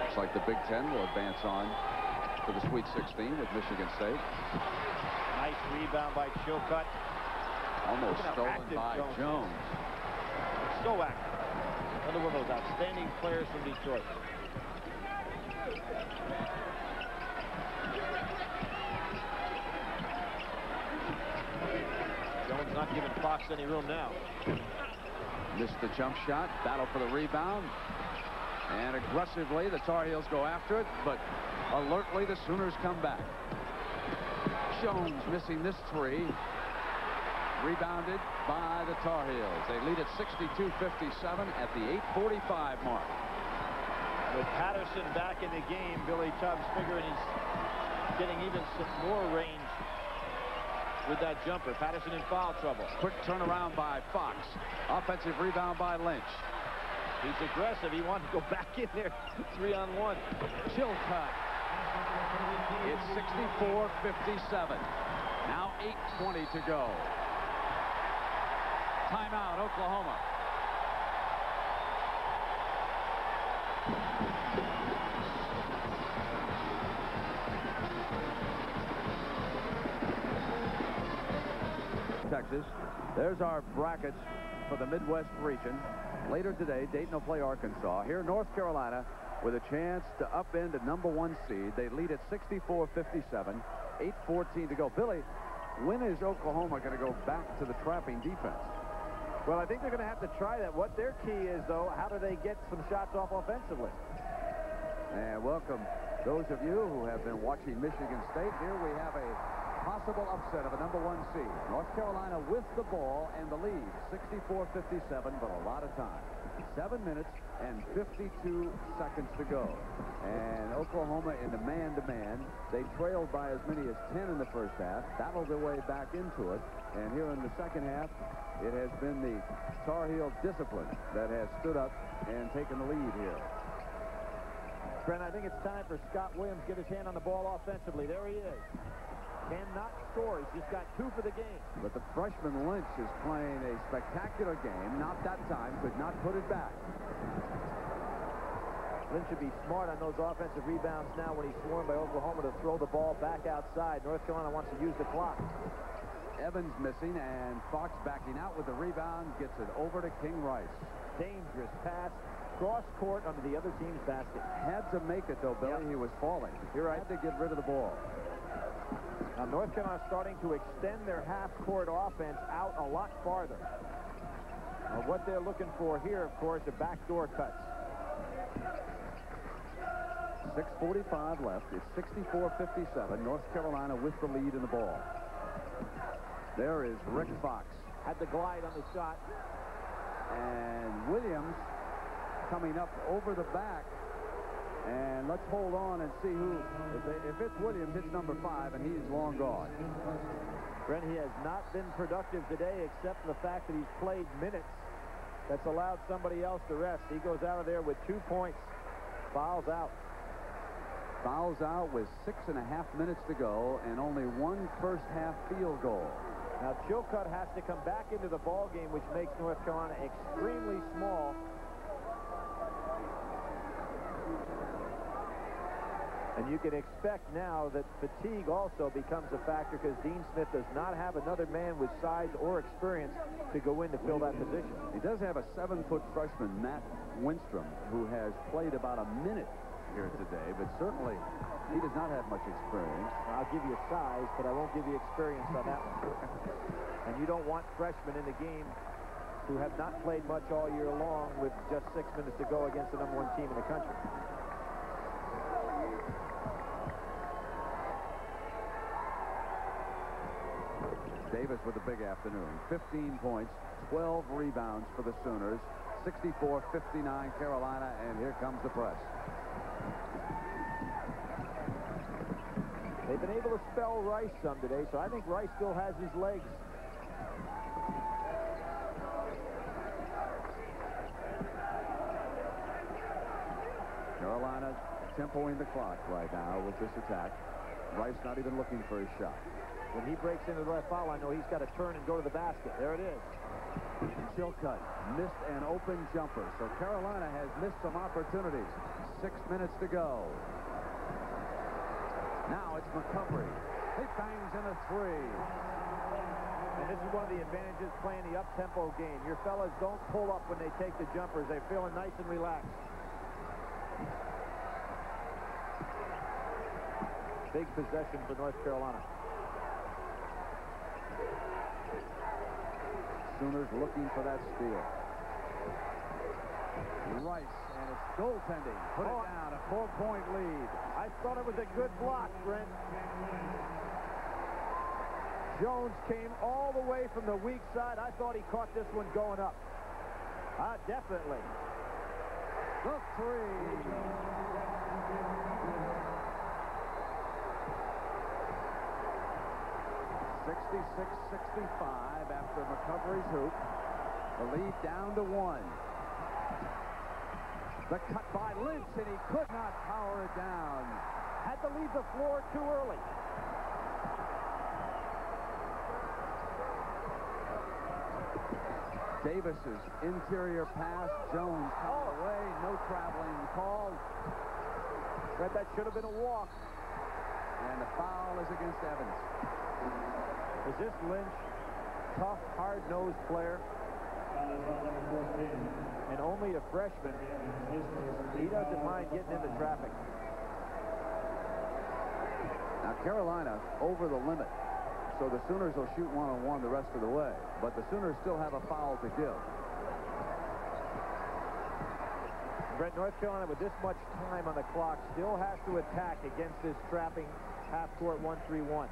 Looks like the Big Ten will advance on to the Sweet 16 with Michigan State. Nice rebound by Chilcutt. Almost stolen by Jones. So active. Another one of those outstanding players from Detroit. Jones not giving Fox any room now. Missed the jump shot. Battle for the rebound. And aggressively, the Tar Heels go after it, but alertly, the Sooners come back. Jones missing this three. Rebounded by the Tar Heels. They lead at 62-57 at the 8:45 mark. With Patterson back in the game, Billy Tubbs figuring he's getting even some more range with that jumper. Patterson in foul trouble. Quick turnaround by Fox. Offensive rebound by Lynch. He's aggressive. He wants to go back in there. 3-on-1. Chilcutt. It's 64-57. Now 8:20 to go. Timeout, Oklahoma. Texas. There's our brackets for the Midwest region. Later today, Dayton will play Arkansas. Here, North Carolina with a chance to upend the #1 seed. They lead at 64-57. 8:14 to go. Billy, when is Oklahoma going to go back to the trapping defense? Well, I think they're going to have to try that. What their key is, though, how do they get some shots off offensively? And welcome those of you who have been watching Michigan State. Here we have a possible upset of a #1 seed. North Carolina with the ball and the lead. 64-57, but a lot of time. 7 minutes and 52 seconds to go. And Oklahoma in the man-to-man. They trailed by as many as 10 in the first half. Battled their way back into it. And here in the second half, it has been the Tar Heel discipline that has stood up and taken the lead here. Brent, I think it's time for Scott Williams to get his hand on the ball offensively. There he is. Cannot score. He's just got 2 for the game. But the freshman Lynch is playing a spectacular game. Not that time. Could not put it back. Lynch should be smart on those offensive rebounds now when he's swarmed by Oklahoma to throw the ball back outside. North Carolina wants to use the clock. Evans missing, and Fox backing out with the rebound. Gets it over to King Rice. Dangerous pass. Cross court under the other team's basket. Had to make it, though, Billy. Yep. He was falling. You're right. Had to get rid of the ball. Now, North Carolina starting to extend their half-court offense out a lot farther. What they're looking for here, of course, are backdoor cuts. 6:45 left. It's 64-57. North Carolina with the lead in the ball. There is Rick Fox. Had the glide on the shot. And Williams coming up over the back. And let's hold on and see who. If it's Williams, it's number 5, and he's long gone. Brent, he has not been productive today except for the fact that he's played minutes. That's allowed somebody else to rest. He goes out of there with 2 points. Fouls out. Fouls out with 6.5 minutes to go and only 1 first-half field goal. Now, Chilcutt has to come back into the ball game, which makes North Carolina extremely small. And you can expect now that fatigue also becomes a factor because Dean Smith does not have another man with size or experience to go in to fill that position. He does have a 7-foot freshman, Matt Winstrom, who has played about a minute here today, but certainly he does not have much experience. I'll give you size, but I won't give you experience on that one. And you don't want freshmen in the game who have not played much all year long with just 6 minutes to go against the #1 team in the country. Davis with a big afternoon. 15 points, 12 rebounds for the Sooners. 64-59 Carolina, and here comes the press. They've been able to spell Rice some today, so I think Rice still has his legs. Carolina tempoing the clock right now with this attack. Rice not even looking for his shot. When he breaks into the left foul, I know he's got to turn and go to the basket. There it is. Chilcutt missed an open jumper, so Carolina has missed some opportunities. 6 minutes to go. Now it's McCovery. He bangs in a 3. And this is one of the advantages playing the up-tempo game. Your fellas don't pull up when they take the jumpers. They're feeling nice and relaxed. Big possession for North Carolina. Sooners looking for that steal. Rice, and it's goaltending. Put it down, a 4-point lead. I thought it was a good block, Brent. Jones came all the way from the weak side. I thought he caught this one going up. Definitely. The three. 66-65 after McCovery's hoop. The lead down to 1. The cut by Lynch, and he could not power it down. Had to leave the floor too early. Davis's interior pass. Jones coming away. No traveling call. That should have been a walk. And the foul is against Evans. Is this Lynch? Tough, hard-nosed player. And only a freshman. He doesn't mind getting into traffic. Now Carolina over the limit. So the Sooners will shoot one-on-one the rest of the way. But the Sooners still have a foul to give. Brett, North Carolina, with this much time on the clock, still has to attack against this trapping half-court 1-3-1.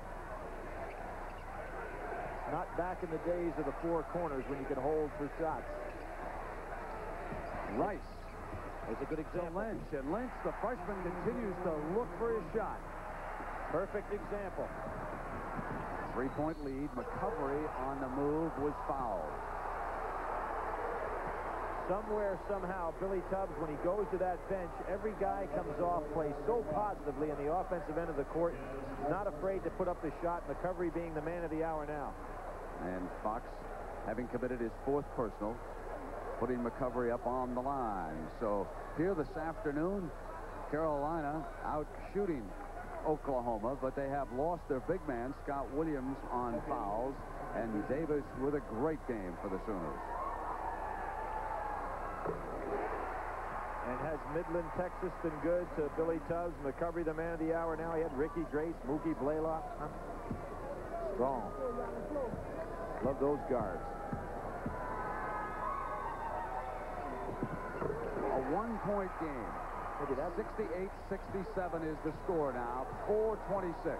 Not back in the days of the four corners when you can hold for shots. Rice is a good example. Lynch, and Lynch, the freshman, continues to look for his shot. Perfect example. 3-point lead. McCovery on the move was fouled. Somewhere, somehow, Billy Tubbs, when he goes to that bench, every guy comes off, plays so positively on the offensive end of the court, not afraid to put up the shot. McCovery being the man of the hour now. And Fox, having committed his 4th personal, putting McCovery up on the line. So here this afternoon, Carolina out shooting Oklahoma, but they have lost their big man, Scott Williams, on fouls, and Davis with a great game for the Sooners. And has Midland, Texas been good to Billy Tubbs? McCovery, the man of the hour now. He had Ricky Grace, Mookie Blaylock. Strong. Love those guards. A 1-point game. Look at that. 68-67 is the score now. 4:26.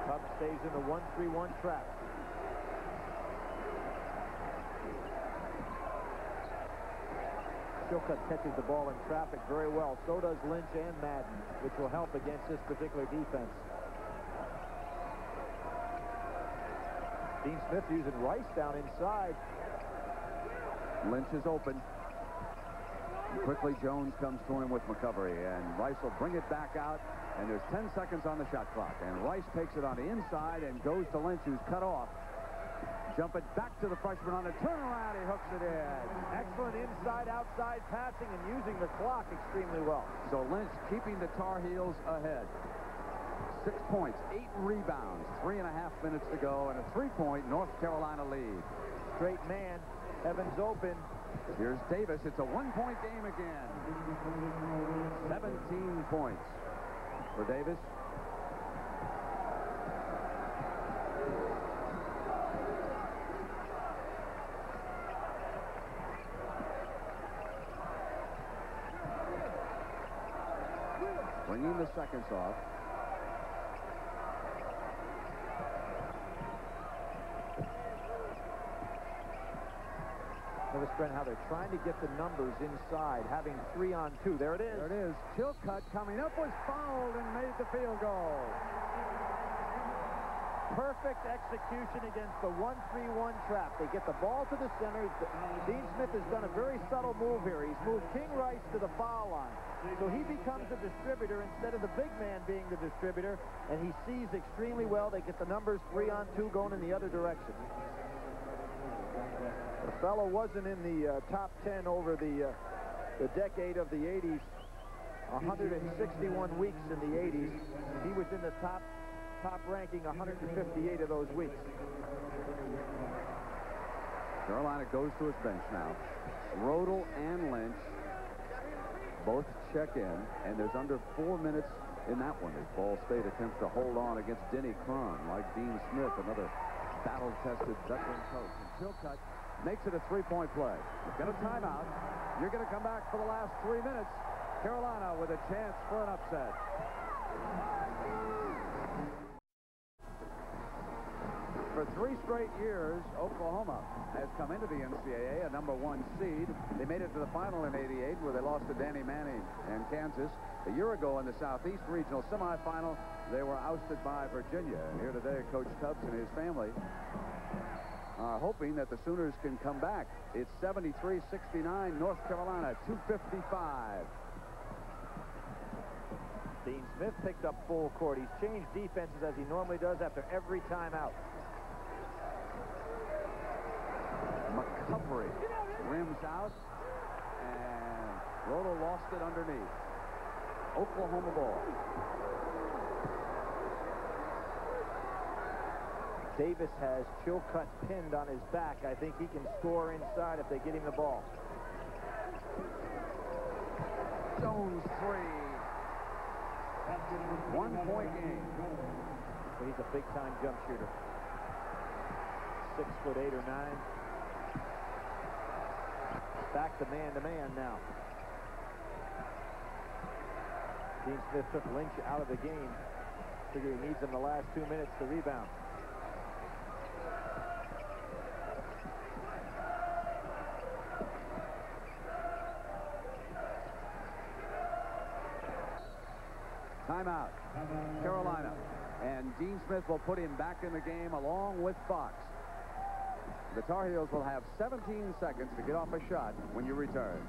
Tubbs stays in the 1-3-1 trap. Chilcutt catches the ball in traffic very well. So does Lynch and Madden, which will help against this particular defense. Dean Smith using Rice down inside. Lynch is open. Quickly, Jones comes to him with McCovery, and Rice will bring it back out, and there's 10 seconds on the shot clock. And Rice takes it on the inside and goes to Lynch, who's cut off. Jumping back to the freshman on the turnaround. He hooks it in. Excellent inside-outside passing and using the clock extremely well. So Lynch keeping the Tar Heels ahead. 6 points, 8 rebounds, 3.5 minutes to go, and a 3-point North Carolina lead. Straight man. Evans open. Here's Davis. It's a 1-point game again. 17 points for Davis. Bringing the seconds off. Notice, Brent, how they're trying to get the numbers inside, having 3-on-2. There it is. There it is. Chilcutt coming up, was fouled and made the field goal. Perfect execution against the 1-3-1 trap. They get the ball to the center. Dean Smith has done a very subtle move here. He's moved King Rice to the foul line. So he becomes the distributor instead of the big man being the distributor, and he sees extremely well. They get the numbers 3-on-2 going in the other direction. The fellow wasn't in the top 10 over the decade of the 80s. 161 weeks in the 80s. He was in the top ranking 158 of those weeks. Carolina goes to his bench now. Rodel and Lynch both check in, and there's under 4 minutes in that one as Ball State attempts to hold on against Denny Cron, like Dean Smith, another battle-tested veteran coach. And Chilcutt makes it a 3-point play. You've got a timeout. You're going to come back for the last 3 minutes. Carolina with a chance for an upset. For 3 straight years, Oklahoma has come into the NCAA, a #1 seed. They made it to the final in '88, where they lost to Danny Manning and Kansas. A year ago in the Southeast Regional semifinal, they were ousted by Virginia. And here today, Coach Tubbs and his family are hoping that the Sooners can come back. It's 73-69, North Carolina, 2:55. Dean Smith picked up full court. He's changed defenses as he normally does after every timeout. McCovery rims out, and Rolo lost it underneath. Oklahoma ball. Davis has Chilcutt pinned on his back. I think he can score inside if they get him the ball. Jones 3. 1-point game. He's a big-time jump shooter. 6'8" or 9. Back to man now. Dean Smith took Lynch out of the game. Figure he needs him the last 2 minutes to rebound. Timeout. Carolina. And Dean Smith will put him back in the game along with Fox. The Tar Heels will have 17 seconds to get off a shot when you return.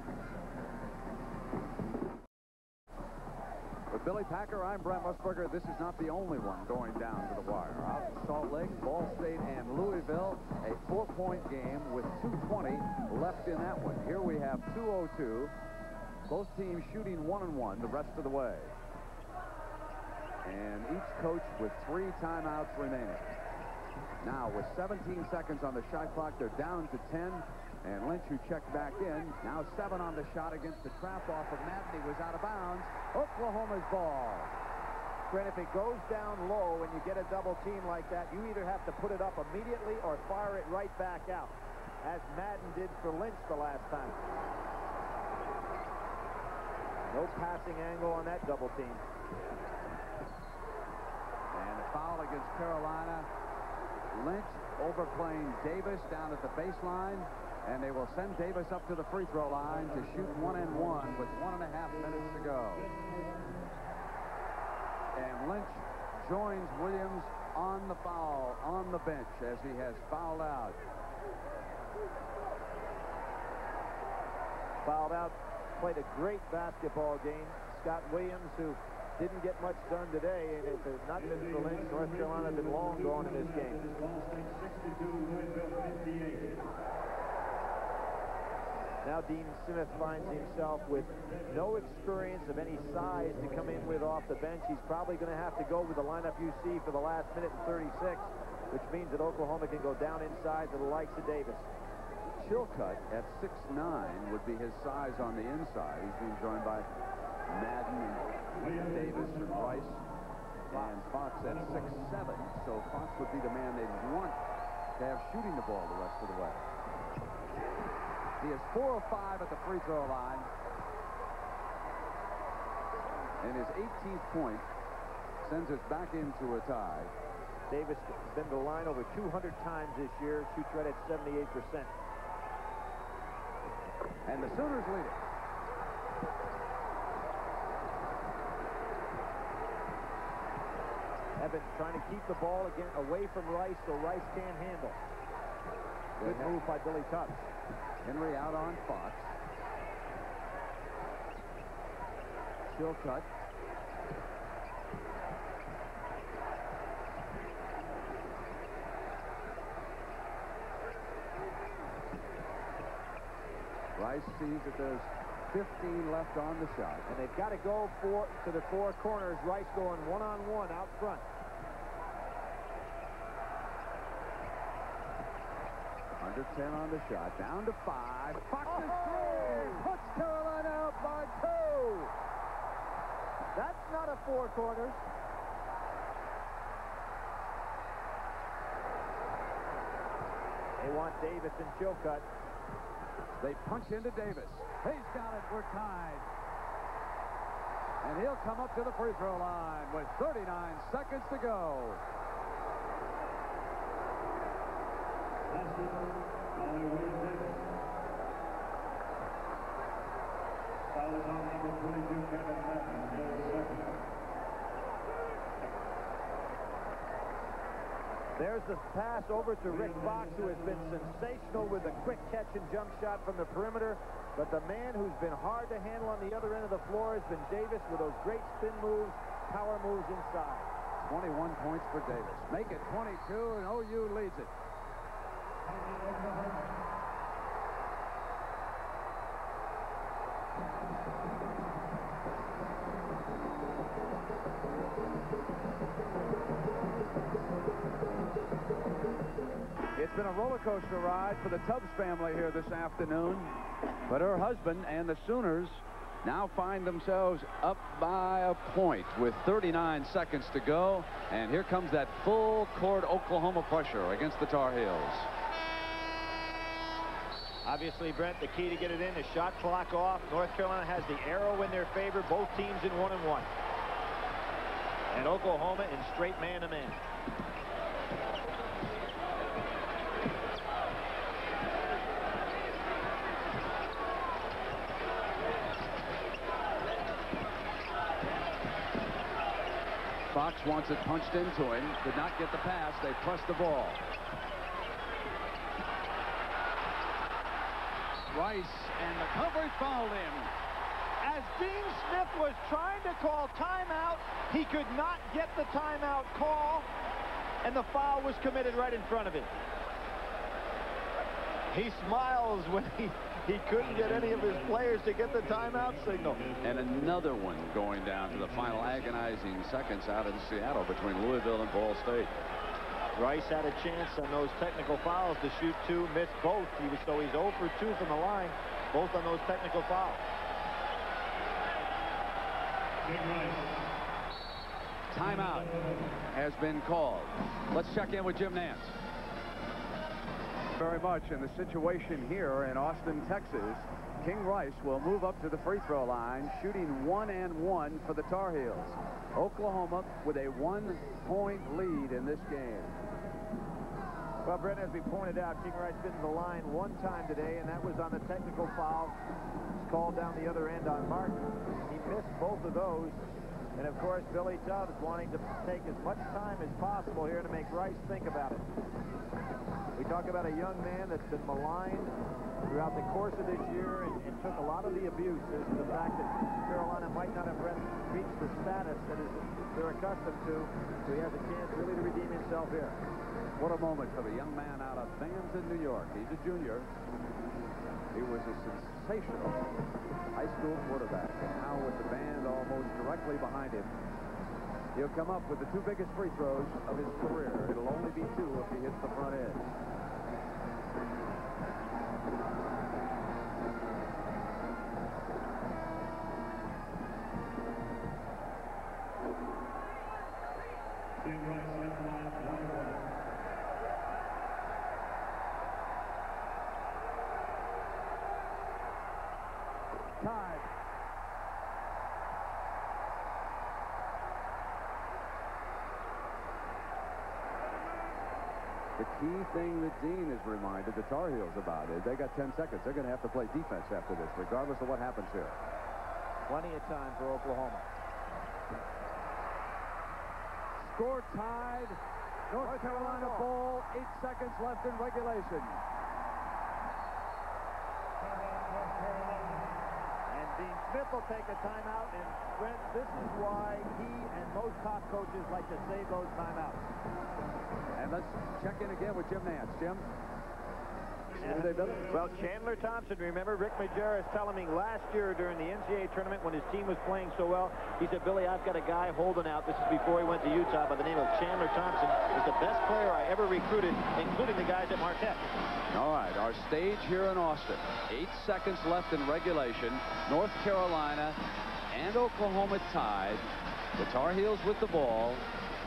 With Billy Packer, I'm Brent Musburger. This is not the only one going down to the wire. Out in Salt Lake, Ball State, and Louisville, a 4-point game with 2:20 left in that one. Here we have 2:02. Both teams shooting 1-1 the rest of the way. And each coach with 3 timeouts remaining. Now, with 17 seconds on the shot clock, they're down to 10. And Lynch, who checked back in, now 7 on the shot against the trap off of Madden. He was out of bounds. Oklahoma's ball. Brent, if it goes down low and you get a double team like that, you either have to put it up immediately or fire it right back out, as Madden did for Lynch the last time. No passing angle on that double team. And a foul against Carolina. Lynch overplaying Davis down at the baseline, and they will send Davis up to the free throw line to shoot 1-and-1 with 1.5 minutes to go. And Lynch joins Williams on the foul on the bench as he has fouled out. Fouled out, played a great basketball game. Scott Williams, who didn't get much done today, and if it had not been for Lynch, North Carolina had been long gone in this game. Now Dean Smith finds himself with no experience of any size to come in with off the bench. He's probably going to have to go with the lineup you see for the last minute and 36, which means that Oklahoma can go down inside to the likes of Davis. Chilcutt at 6'9" would be his size on the inside. He's being joined by Madden and Davis and Rice and Fox at 6'7". So Fox would be the man they'd want to have shooting the ball the rest of the way. He is 4 of 5 at the free throw line. And his 18th point sends us back into a tie. Davis has been to the line over 200 times this year, shoots right at 78%. And the Sooners lead it. Evans trying to keep the ball again away from Rice so Rice can't handle. Good move by Billy Tubbs. Henry out on Fox. Chilcutt. Rice sees that there's 15 left on the shot. And they've got to go to the 4 corners. Rice going one-on-one out front. Under 10 on the shot. Down to 5. Fox is through. Puts Carolina up by 2. That's not a 4 corners. They want Davis and Chilcutt. They punch into Davis. He's got it. We're tied. And he'll come up to the free throw line with 39 seconds to go. Foul is on number 22, Kevin Madden, their second. There's the pass over to Rick Fox, who has been sensational with a quick catch and jump shot from the perimeter. But the man who's been hard to handle on the other end of the floor has been Davis with those great spin moves, power moves inside. 21 points for Davis. Make it 22, and OU leads it. It's been a roller coaster ride for the Tubbs family here this afternoon, but her husband and the Sooners now find themselves up by a point with 39 seconds to go, and here comes that full court Oklahoma pressure against the Tar Heels. Obviously, Brent, the key to get it in is shot clock off. North Carolina has the arrow in their favor, both teams in 1-1. And Oklahoma in straight man-to-man. Fox wants it punched into him. Could not get the pass. They press the ball. Rice, and the coverage fouled him. As Dean Smith was trying to call timeout, he could not get the timeout call, and the foul was committed right in front of him. He smiles when he couldn't get any of his players to get the timeout signal. And another one going down to the final agonizing seconds out in Seattle between Louisville and Ball State. Rice had a chance on those technical fouls to shoot two, missed both. He's 0 for 2 from the line, both on those technical fouls. Timeout has been called. Let's check in with Jim Nance. Very much in the situation here in Austin, Texas. King Rice will move up to the free throw line, shooting 1-1 for the Tar Heels. Oklahoma with a 1-point lead in this game. Well, Brent, as we pointed out, King Rice been to the line one time today, and that was on the technical foul. It's called down the other end on Martin. He missed both of those. And, of course, Billy Tubbs wanting to take as much time as possible here to make Rice think about it. We talk about a young man that's been maligned throughout the course of this year and took a lot of the abuse as to the fact that Carolina might not have reached the status that they're accustomed to. So he has a chance really to redeem himself here. What a moment for the young man out of Binghamton, New York. He's a junior. He was a sensational high school quarterback, and now with the band almost directly behind him, he'll come up with the two biggest free throws of his career. It'll only be 2 if he hits the front edge. Tied. The key thing that Dean has reminded the Tar Heels about is they got 10 seconds. They're going to have to play defense after this, regardless of what happens here. Plenty of time for Oklahoma. Score tied. North Carolina ball. 8 seconds left in regulation. And Dean Smith will take a timeout, and Brent, this is why he and most top coaches like to save those timeouts. And let's check in again with Jim Nance. Jim? Well, Chandler Thompson, remember, Rick Majerus telling me last year during the NCAA tournament when his team was playing so well, he said, Billy, I've got a guy holding out. This is before he went to Utah by the name of Chandler Thompson. He's the best player I ever recruited, including the guys at Marquette. All right, our stage here in Austin. 8 seconds left in regulation. North Carolina and Oklahoma tied. The Tar Heels with the ball.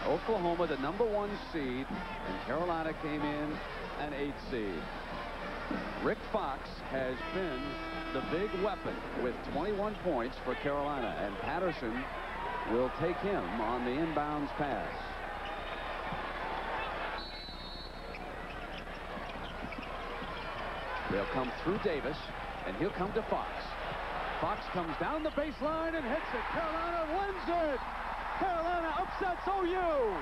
Oklahoma, the #1 seed, and Carolina came in an 8 seed. Rick Fox has been the big weapon with 21 points for Carolina, and Patterson will take him on the inbounds pass. They'll come through Davis, and he'll come to Fox. Fox comes down the baseline and hits it. Carolina wins it. Carolina upsets OU.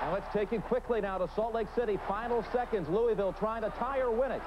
And let's take you quickly now to Salt Lake City. Final seconds. Louisville trying to tie or win it.